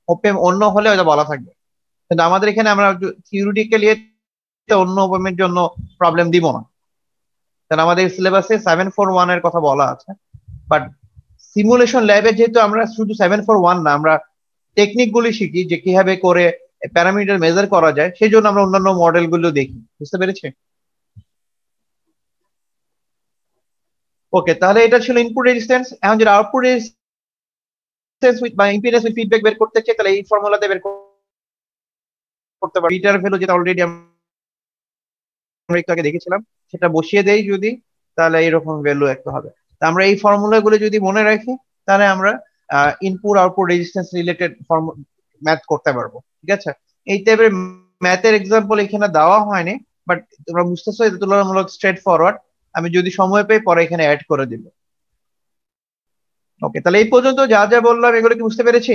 ওপেম অন্য হলে ওটা বলা থাকবে, কিন্তু আমাদের এখানে আমরা থিওরিটিক্যালি অন্য ওপেমের জন্য প্রবলেম দিব না, কারণ আমাদের সিলেবাসে 741 এর কথা বলা আছে, বাট সিমুলেশন ল্যাবে যেহেতু আমরা শুধু 741 না, আমরা টেকনিক গুলি শিখি যে কিভাবে করে প্যারামিটার মেজার করা যায়, সেই জন্য আমরা অন্যান্য মডেল গুলো দেখি। বুঝতে পেরেছি? ওকে, তাহলে এটা ছিল ইনপুট রেজিস্ট্যান্স। এখন যদি আউটপুট রেজিস্ট্যান্স বা ইম্পিডেন্স উইথ ফিডব্যাক বের করতে চাই, তাহলে এই ফর্মুলাতে বের করতে পারি। বিটার ভ্যালু যেটা অলরেডি আমরা একটু আগে দেখেছিলাম, সেটা বসিয়ে দেই যদি, তাহলে এরকম ভ্যালু একটা হবে। তা আমরা এই ফর্মুলা গুলো যদি মনে রাখি, তাহলে আমরা input output resistance related math করতে পারবো। ঠিক আছে, এই টাইপের ম্যাথের এক্সাম্পল এখানে দেওয়া হয়নি, বাট তোমরা বুঝতেছো এটা তুলনামূলক স্ট্রেট ফরওয়ার্ড। আমি যদি সময় পাই পরে এখানে অ্যাড করে দিব। ওকে, তাহলে এই পর্যন্ত যা যা বললাম এগুলো কি বুঝতে পেরেছি?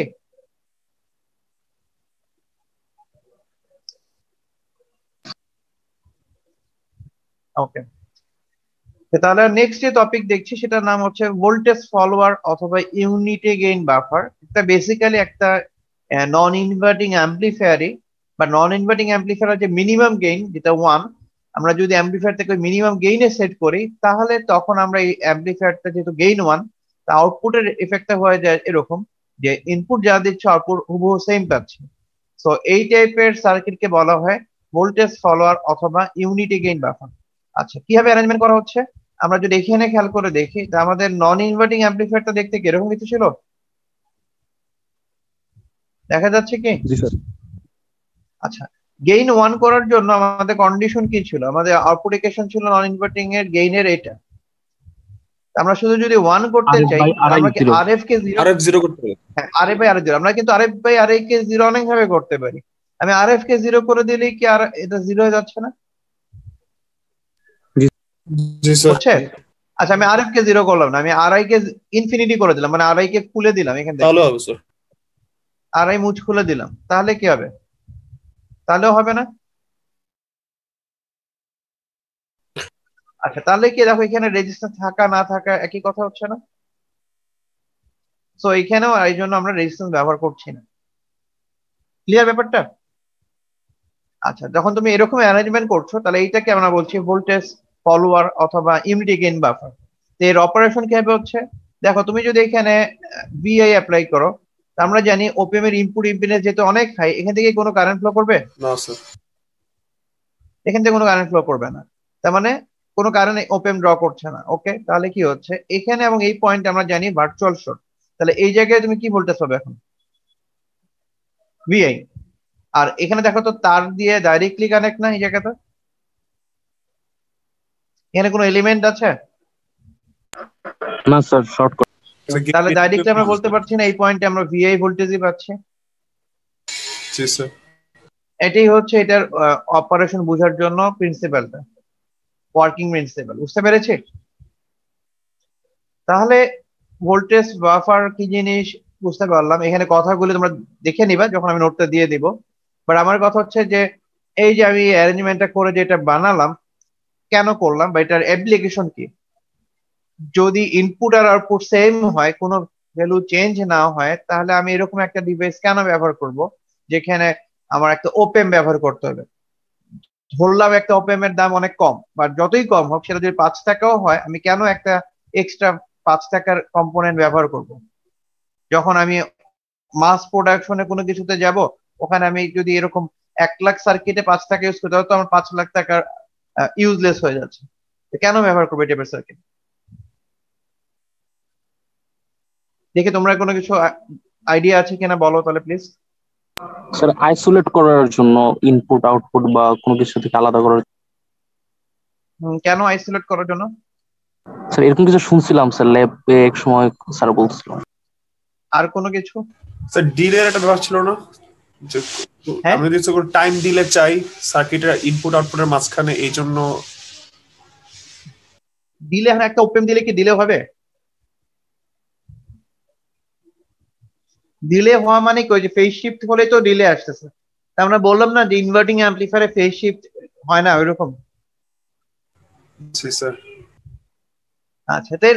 ওকে, তাহলে নেক্সট যে টপিক দেখছি সেটার নাম হচ্ছে ভোল্টেজ ফলোয়ার অথবা ইউনিটি গেইন বাফার। এটা বেসিক্যালি একটা নন ইনভার্টিং অ্যাম্পলিফায়ারই, বা নন ইনভার্টিং অ্যাম্পলিফায়ার যে মিনিমাম গেইন যেটা 1, আমরা যদি অ্যাম্পলিফায়ার থেকে মিনিমাম গেইনে সেট করি, তাহলে তখন আমরা এই অ্যাম্পলিফায়ারটা যেহেতু গেইন 1, তা আউটপুটের এফেক্টটা হয়ে যায় এরকম যে ইনপুট যা দিচ্ছে আউটপুট হুবহু সেম পাচ্ছে। সো এই টাইপের সার্কিটকে বলা হয় ভোল্টেজ ফলোয়ার অথবা ইউনিটি গেইন বাফার। আচ্ছা, কিভাবে অ্যারেঞ্জমেন্ট করা হচ্ছে আমরা যদি এখানে খেয়াল করে দেখি, তা আমাদের নন ইনভার্টিং অ্যাম্পলিফায়ারটা দেখতে কিরকম কিছু ছিল দেখা যাচ্ছে কি? জি স্যার। আচ্ছা, গেইন 1 করার জন্য আমাদের কন্ডিশন কি ছিল? আমাদের আউটপুট ইকুয়েশন ছিল নন ইনভার্টিং এর গেইনের এটা। আমরা শুধু যদি 1 করতে চাই, আমরা কি আরএফ কে 0 করতে হবে? হ্যাঁ, আরএফ বাই আর 0। আমরা কিন্তু আরএফ বাই আর কে 0 অনেক ভাবে করতে পারি। আমি আরএফ কে 0 করে দিলেই কি আর এটা 0 হয়ে যাচ্ছে না? জি স্যার। হচ্ছে? আচ্ছা, আমি আরএফ কে 0 করলাম না, আমি আরআই কে ইনফিনিটি করে দিলাম, মানে আরআই কে খুলে দিলাম এখান থেকে। তাহলে হবে স্যার। আরআই মুছ খুলে দিলাম, তাহলে কি হবে? তাহলেও হবে না? আচ্ছা, তাহলে কি দেখো এখানে রেজিস্ট্যান্স থাকা না থাকা একই কথা হচ্ছে না? সো এখানেও এই জন্য আমরা রেজিস্ট্যান্স ব্যবহার করছি না। ক্লিয়ার ব্যাপারটা? আচ্ছা, যখন তুমি এরকম অ্যারেঞ্জমেন্ট করছো, তাহলে এইটাকে আমরা বলছি ভোল্টেজ ফলোয়ার অথবা ইউনিটি গেইন বাফার। এর অপারেশন কিভাবে হচ্ছে দেখো, তুমি যদি এখানে ভিআই অ্যাপ্লাই করো, আমরা জানি ওপিএম এর ইনপুট ইম্পিডেন্স যেহেতু অনেক হাই, এখান থেকে কোনো কারেন্ট ফ্লো করবে না স্যার। এখান থেকে কোনো কারেন্ট ফ্লো করবে না, তার মানে কোনো কারণে ওপিএম ড্র করছে না। ওকে, তাহলে কি হচ্ছে এখানে এবং এই পয়েন্ট আমরা জানি ভার্চুয়াল শর্ট। তাহলে এই জায়গায় তুমি কি ভোল্টেজ পাবে এখন? ভিআই। আর এখানে দেখো তো তার দিয়ে ডাইরেক্টলি কানেক্ট না এই জায়গাটা, এখানে কোনো এলিমেন্ট আছে না স্যার, শর্ট করে। তাহলে ডাইরেক্টলি আমরা বলতে পারছি না এই পয়েন্টে আমরা ভিআই ভোল্টেজই পাচ্ছি। জি স্যার। এটাই হচ্ছে এটার অপারেশন বোঝার জন্য প্রিন্সিপালটা, ওয়ার্কিং প্রিন্সিপাল। বুঝতে পেরেছি? তাহলে ভোল্টেজ বাফার কি জিনিস বুঝতে পারলাম। এখানে কথাগুলো তোমরা দেখে নিবা যখন আমি নোটটা দিয়ে দিব। বাট আমার কথা হচ্ছে যে এই যে আমি অ্যারেঞ্জমেন্টটা করে যেটা বানালাম, কেন করলাম বা এটার অ্যাপ্লিকেশন কি? যদি ইনপুট আর আউটপুট সেম হয়, কোনো ভ্যালু চেঞ্জ না হয়, তাহলে আমি এরকম একটা ডিভাইস কেন ব্যবহার করব যেখানে আমার একটা ওপেম ব্যবহার করতে হবে? ধরলাম একটা ওপেম এর দাম অনেক কম, বা যতই কম হোক সেটা যদি 5 টাকাও হয়, আমি কেন একটা এক্সট্রা 5 টাকার কম্পোনেন্ট ব্যবহার করব? যখন আমি মাস প্রোডাকশনে কোনো কিছুতে যাব, ওখানে আমি যদি এরকম 1 লাখ সার্কিটে 5 টাকা ইউজ করি, তাহলে তো আমার 5 লাখ টাকার ইউজলেস হয়ে যাচ্ছে। কেন ব্যবহার করবো এই টাইপের সার্কিট? দেখে তোমরা কোনো কিছু আইডিয়া আছে কিনা বলো তাহলে প্লিজ। স্যার, আইসোলেট করার জন্য, ইনপুট আউটপুট বা কোনো কিছু থেকে আলাদা করার। কেন আইসোলেট করার জন্য? স্যার, এরকম কিছু শুনছিলাম স্যার, ল্যাবে এক সময় স্যার বলছিল। আর কোনো কিছু? স্যার, ডিলে একটা ব্যাপার ছিল না যে আমরা যদি কোনো টাইম ডিলে চাই সার্কিটের ইনপুট আউটপুটের মাঝখানে, এই জন্য ডিলে। এখন একটা ওপেন দিলে কি ডিলে হবে? ডিলে হওয়া মানে কি, ওই যে ফেজ শিফট হলে তো ডিলে আসতেছে। আমরা বললাম না যে ইনভার্টিং অ্যাম্পলিফায়ারে ফেজ শিফট হয় না ওইরকম। জি স্যার। আচ্ছা, তো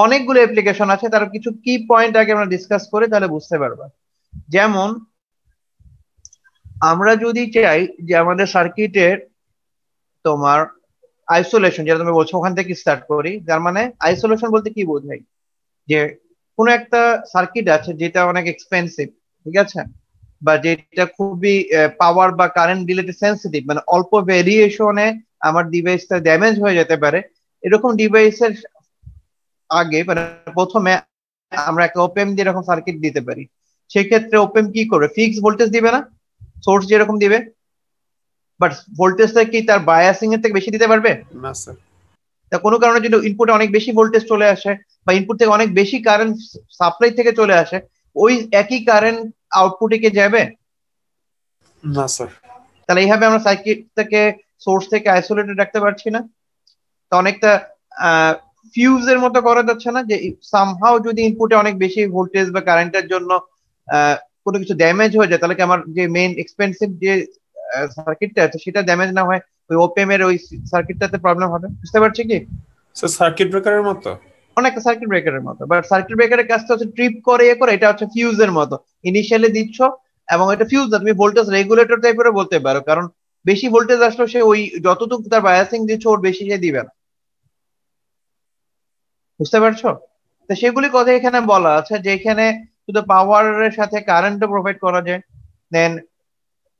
অনেকগুলো অ্যাপ্লিকেশন আছে, তার কিছু কি পয়েন্ট আগে আমরা ডিসকাস করি তাহলে বুঝতে পারবা। যেমন আমরা যদি চাই যে আমাদের সার্কিটের তোমার আইসোলেশন, যেটা তুমি বলছো ওখান থেকে স্টার্ট করি, যার মানে আইসোলেশন বলতে কি বোঝাই যে কোন একটা সার্কিট আছে যেটা অনেক এক্সপেন্সিভ, ঠিক আছে, বা যেটা খুবই পাওয়ার বা কারেন্ট রিলেটেড সেন্সিটিভ, মানে অল্প ভেরিয়েশনে আমার ডিভাইসটা ড্যামেজ হয়ে যেতে পারে, এরকম ডিভাইসের আগে মানে প্রথমে আমরা একটা ওপেম দিয়ে এরকম সার্কিট দিতে পারি। সেক্ষেত্রে ওপেম কি করবে, ফিক্স ভোল্টেজ দিবে না, সোর্স যেরকম দিবে, বাট ভোল্টেজটা কি তার বায়াসিং এর থেকে বেশি দিতে পারবে না স্যার। তা কোনো কারণে যদি ইনপুটে অনেক বেশি ভোল্টেজ চলে আসে বা ইনপুট থেকে অনেক বেশি কারেন্ট সাপ্লাই থেকে চলে আসে, ওই একই কারেন্ট আউটপুটে কি যাবে? না স্যার। তাহলে এইভাবে আমরা সার্কিট থেকে সোর্স থেকে আইসোলেটেড রাখতে পারছি না। তো অনেকটা ফিউজের মতো করা যাচ্ছে না, যে সামহাও যদি ইনপুটে অনেক বেশি ভোল্টেজ বা কারেন্টের জন্য কোনো কিছু ড্যামেজ হয়ে যায়, তাহলে কি আমার যে মেইন এক্সপেন্সিভ যে সার্কিটটা আছে সেটা ড্যামেজ না হয় ওই ওপেম এর ওই সার্কিটটাতে প্রবলেম হবে। বুঝতে পারছি কি? স্যার সার্কিট ব্রেকারের মতো অনেকটা সার্কিট ব্রেকারের মতো, বাট সার্কিট ব্রেকারের কাজটা হচ্ছে ট্রিপ করে করে, এটা হচ্ছে ফিউজের মতো, ইনিশিয়ালি দিচ্ছ এবং এটা ফিউজ না, তুমি ভোল্টেজ রেগুলেটর টাইপেরও বলতে পারো, কারণ বেশি ভোল্টেজ আসলে সে ওই যতটুকু তার বায়াসিং দিচ্ছ ওর বেশি সে দিবে না। বুঝতে পারছো? তো সেগুলি কথা এখানে বলা আছে যে এখানে শুধু পাওয়ারের সাথে কারেন্টও প্রোভাইড করা যায়। দেন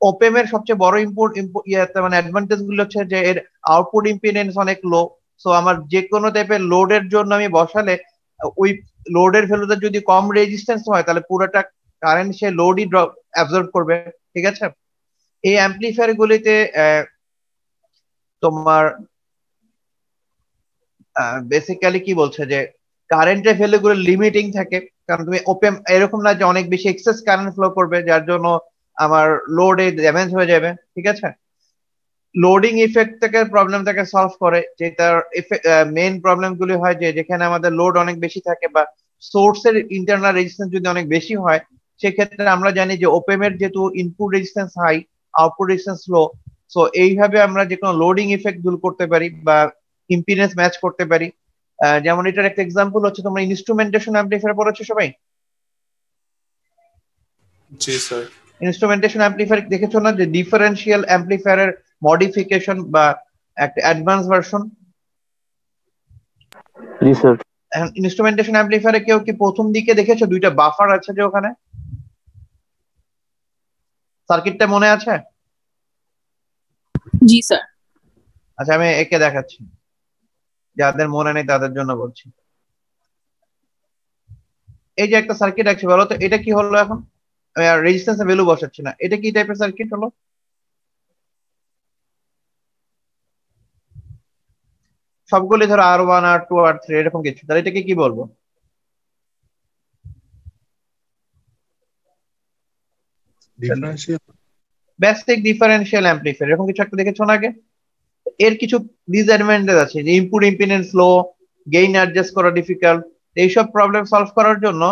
ওপেম এর সবচেয়ে বড় ইয়েতে মানে অ্যাডভান্টেজ গুলো হচ্ছে যে এর আউটপুট ইম্পিডেন্স অনেক লো। সো আমার যে কোনো টাইপের লোডের জন্য আমি বসালে ওই লোডের ভ্যালুতে যদি কম রেজিস্ট্যান্স হয় তাহলে পুরোটা কারেন্ট সে লোডই ড্রপ অ্যাবজর্ব করবে, ঠিক আছে। এই অ্যাম্পলিফায়ার গুলিতে তোমার বেসিক্যালি কি বলছে যে কারেন্টের ভ্যালু গুলো লিমিটিং থাকে, কারণ তুমি ওপেন এরকম না যে অনেক বেশি এক্সেস কারেন্ট ফ্লো করবে যার জন্য আমার লোডে ড্যামেজ হয়ে যাবে, ঠিক আছে। লোডিং ইফেক্ট থেকে প্রবলেমটাকে সলভ করে, যেটার মেইন প্রবলেম গুলি হয় যে যেখানে আমাদের লোড অনেক বেশি থাকে বা সোর্সের ইন্টারনাল রেজিস্ট্যান্স যদি অনেক বেশি হয়, সেক্ষেত্রে আমরা জানি যে ওপেম এর যেহেতু input resistance high, output resistance low, so এইভাবে আমরা যে কোনো লোডিং ইফেক্ট দূর করতে পারি বা ইম্পিডেন্স ম্যাচ করতে পারি। যেমন এটার একটা এক্সাম্পল হচ্ছে তোমরা ইনস্ট্রুমেন্টেশন অ্যাম্পলিফায়ার পড়েছো সবাই? জি স্যার। ইনস্ট্রুমেন্টেশন অ্যাম্পলিফায়ার দেখেছো না, যে ডিফারেন্সিয়াল অ্যাম্পলিফায়ারের মডিফিকেশন বা একটা অ্যাডভান্স ভার্সন। জি স্যার। ইনস্ট্রুমেন্টেশন অ্যাম্পলিফায়ারে কেউ কি প্রথম দিকে দেখেছো দুইটা বাফার আছে যে ওখানে? সার্কিটটা মনে আছে? জি স্যার। আচ্ছা আমি একে দেখাচ্ছি, যাদের মনে নেই তাদের জন্য বলছি। এই যে একটা সার্কিট আছে, বলো তো এটা কি হলো? এখন রেজিস্ট্যান্স ভ্যালু বসাচ্ছি না, এটা কি টাইপের সার্কিট হলো? সবগুলি ধরো R1 R2 R3 এরকম কিছু, তাহলে এটাকে কি বলবো? ডিফারেন্সিয়াল। বেসিক ডিফারেন্সিয়াল অ্যাম্পলিফায়ার এরকম কিছু একটা দেখেছো না আগে? এর কিছু ডিসঅ্যাডভান্টেজ আছে, যে ইনপুট ইম্পিডেন্স লো, গেইন অ্যাডজাস্ট করা ডিফিকাল্ট। এইসব প্রবলেম সলভ করার জন্য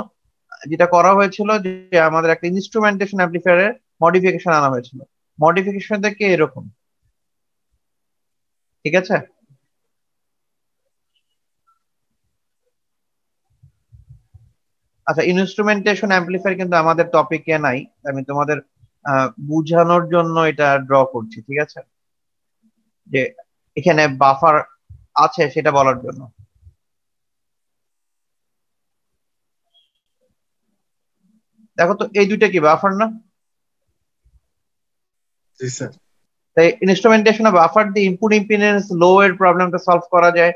যেটা করা হয়েছিল যে আমাদের একটা ইনস্ট্রুমেন্টেশন অ্যাম্পলিফায়ারের মডিফিকেশন আনা হয়েছিল। মডিফিকেশন থেকে এরকম, ঠিক আছে। আচ্ছা ইনস্ট্রুমেন্টেশন অ্যাম্পলিফায়ার কিন্তু আমাদের টপিকে নাই, আমি তোমাদের বুঝানোর জন্য এটা ড্র করছি, ঠিক আছে, যে এখানে বাফার আছে সেটা বলার জন্য। দেখো তো এই দুইটা কি বাফার না? জি স্যার। তাই ইনস্ট্রুমেন্টেশন বাফার দিয়ে ইনপুট ইম্পিডেন্স লো এর প্রবলেমটা সলভ করা যায়,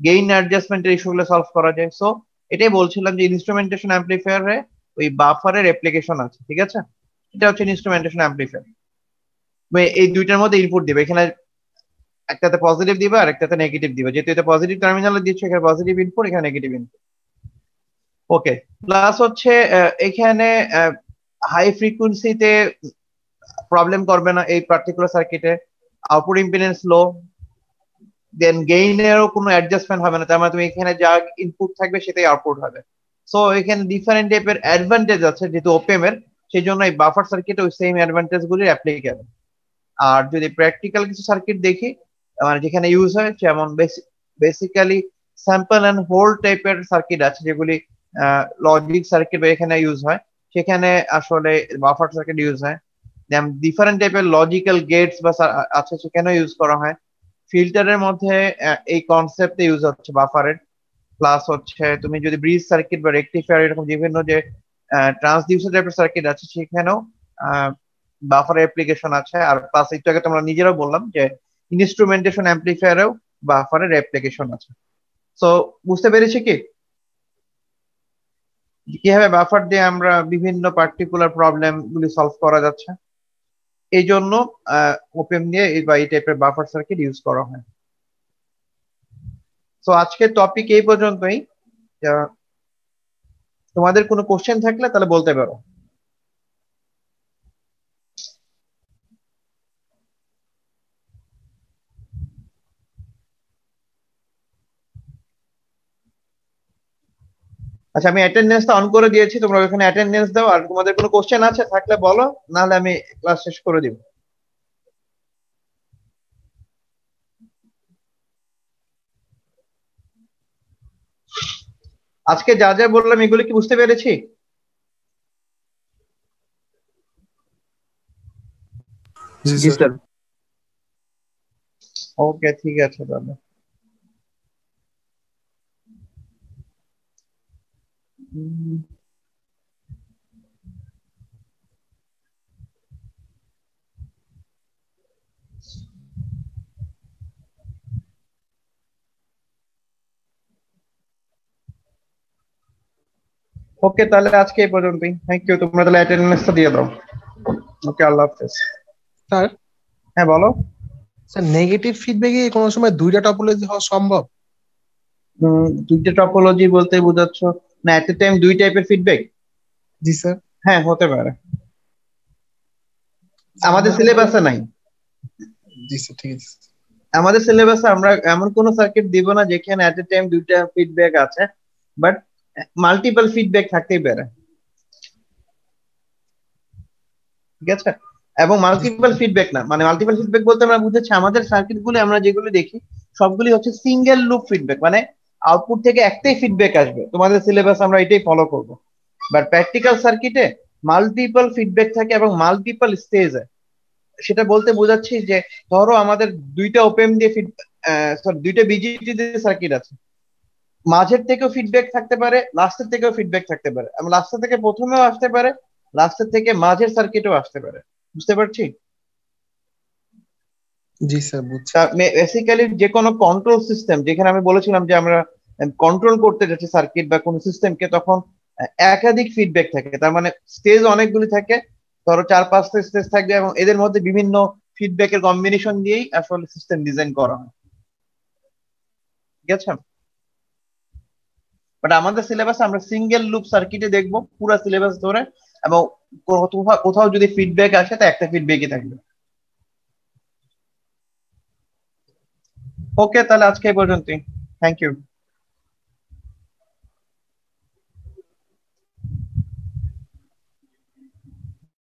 গেইন অ্যাডজাস্টমেন্টের ইস্যুগুলো সলভ করা যায়। সো এটাই বলছিলাম যে ইনস্ট্রুমেন্টেশন অ্যাম্পলিফায়ারে ওই বাফারের অ্যাপ্লিকেশন আছে, ঠিক আছে। এটা হচ্ছে ইনস্ট্রুমেন্টেশন অ্যাম্পলিফায়ার, এই দুইটার মধ্যে ইনপুট দিবে, এখানে একটাতে পজিটিভ দিবে আর একটাতে নেগেটিভ দিবে, যেহেতু এটা পজিটিভ টার্মিনালে দিচ্ছে এখানে পজিটিভ ইনপুট, এখানে নেগেটিভ ইনপুট। ওকে, প্লাস হচ্ছে এখানে হাই ফ্রিকুয়েন্সিতে প্রবলেম করবে না এই পার্টিকুলার সার্কিটে, আউটপুট ইম্পিডেন্স লো, দেন গেইনেরও কোনো অ্যাডজাস্টমেন্ট হবে না, তার মানে তুমি এখানে যা ইনপুট থাকবে সেটাই আউটপুট হবে। সো এখানে ডিফারেন্ট টাইপের অ্যাডভান্টেজ আছে যেহেতু ওপেম এর, সেই জন্য এই বাফার সার্কিটে ওই সেম অ্যাডভান্টেজ গুলি অ্যাপ্লিকেবল। আর যদি প্র্যাকটিক্যাল কিছু সার্কিট দেখি মানে যেখানে ইউজ হয়, যেমন বেসিক্যালি স্যাম্পল অ্যান্ড হোল্ড টাইপের সার্কিট আছে যেগুলি লজিক সার্কিট বা এখানে ইউজ হয়, সেখানে আসলে বাফার সার্কিট ইউজ হয়। যেমন ডিফারেন্ট টাইপের লজিক্যাল গেটস বা আছে সেখানেও ইউজ করা হয়। ফিল্টারের মধ্যে এই কনসেপ্টে ইউজ হচ্ছে বাফারের। প্লাস হচ্ছে তুমি যদি ব্রিজ সার্কিট বা রেকটিফায়ার এরকম বিভিন্ন যে ট্রান্সডিউসার টাইপের সার্কিট আছে সেখানেও বাফারের অ্যাপ্লিকেশন আছে। আর প্লাস একটু আগে তোমরা নিজেরাও বললাম যে ইনস্ট্রুমেন্টেশন অ্যাম্পলিফায়ারেও বাফারের অ্যাপ্লিকেশন আছে। সো বুঝতে পেরেছি কি কিভাবে বাফার দিয়ে আমরা বিভিন্ন পার্টিকুলার প্রবলেম গুলি সলভ করা যাচ্ছে। এই জন্য ওপেন দিয়ে বা এই টাইপের বাফার সার্কিট ইউজ করা হয়। সো আজকের টপিক এই পর্যন্তই। তোমাদের কোনো কোশ্চেন থাকলে তাহলে বলতে পারো। আচ্ছা আমি অ্যাটেন্ডেন্সটা অন করে দিয়েছি, তোমরা ওখানে অ্যাটেন্ডেন্স দাও। আর তোমাদের কোনো কোশ্চেন আছে থাকলে বলো, নাহলে আমি ক্লাস শেষ করে দিব। আজকে যা যা বললাম এগুলো কি বুঝতে পেরেছি? জি স্যার। ওকে ঠিক আছে তাহলে। ওকে তাহলে আজকে এই পর্যন্তই। Thank you. তোমরা তাহলে অ্যাটেন্ডেন্সটা দিয়ে দাও। ওকে আল্লাহ হাফেজ। স্যার হ্যাঁ বলো। স্যার নেগেটিভ ফিডব্যাকে কোনো সময় দুইটা টপোলজি হওয়া সম্ভব? দুইটা টপোলজি বলতে বোঝাচ্ছ না এট এ টাইম দুই টাইপের ফিডব্যাক? জি স্যার। হ্যাঁ হতে পারে, আমাদের সিলেবাসে নাই। জি স্যার ঠিক আছে। আমাদের সিলেবাসে আমরা এমন কোন সার্কিট দিব না যেখানে এট এ টাইম দুইটা ফিডব্যাক আছে, বাট মাল্টিপল ফিডব্যাক থাকতেই পারে। ঠিক আছে? এবং মাল্টিপল ফিডব্যাক না মানে মাল্টিপল ফিডব্যাক বলতে আমরা বুঝাচ্ছি আমাদের সার্কিট গুলো আমরা যেগুলো দেখি সবগুলি হচ্ছে সিঙ্গেল লুপ ফিডব্যাক, মানে আউটপুট থেকে একটাই ফিডব্যাক আসবে। তোমাদের সিলেবাস আমরা এটাই ফলো করব। বাট প্র্যাকটিক্যাল সার্কিটে মাল্টিপল ফিডব্যাক থাকে এবং মাল্টিপল স্টেজে। সেটা বলতে বোঝাচ্ছি যে ধরো আমাদের দুইটা ওপেন দিয়ে দুইটা বিজিটি দিয়ে সার্কিট আছে, মাঝের থেকেও ফিডব্যাক থাকতে পারে, লাস্টের থেকেও ফিডব্যাক থাকতে পারে, এবং লাস্টের থেকে প্রথমেও আসতে পারে, লাস্টের থেকে মাঝের সার্কিটেও আসতে পারে। বুঝতে পারছি? জি স্যার বুঝছি। বেসিক্যালি যে কোনো কন্ট্রোল সিস্টেম যেখানে আমি বলেছিলাম যে আমরা কন্ট্রোল করতে যাচ্ছি সার্কিট বা কোনো সিস্টেমকে, তখন একাধিক ফিডব্যাক থাকে। তার মানে স্টেজ অনেকগুলি থাকে, ধরো 4-5টা স্টেজ থাকবে এবং এদের মধ্যে বিভিন্ন ফিডব্যাকের কম্বিনেশন দিয়েই আসলে সিস্টেম ডিজাইন করা হয়। ঠিক আছে? বাট আমাদের সিলেবাসে আমরা সিঙ্গেল লুপ সার্কিটে দেখবো পুরো সিলেবাস ধরে, এবং কোথাও যদি ফিডব্যাক আসে তা একটা ফিডব্যাকই থাকবে। ওকে তাহলে আজকে এই পর্যন্তই। Thank you.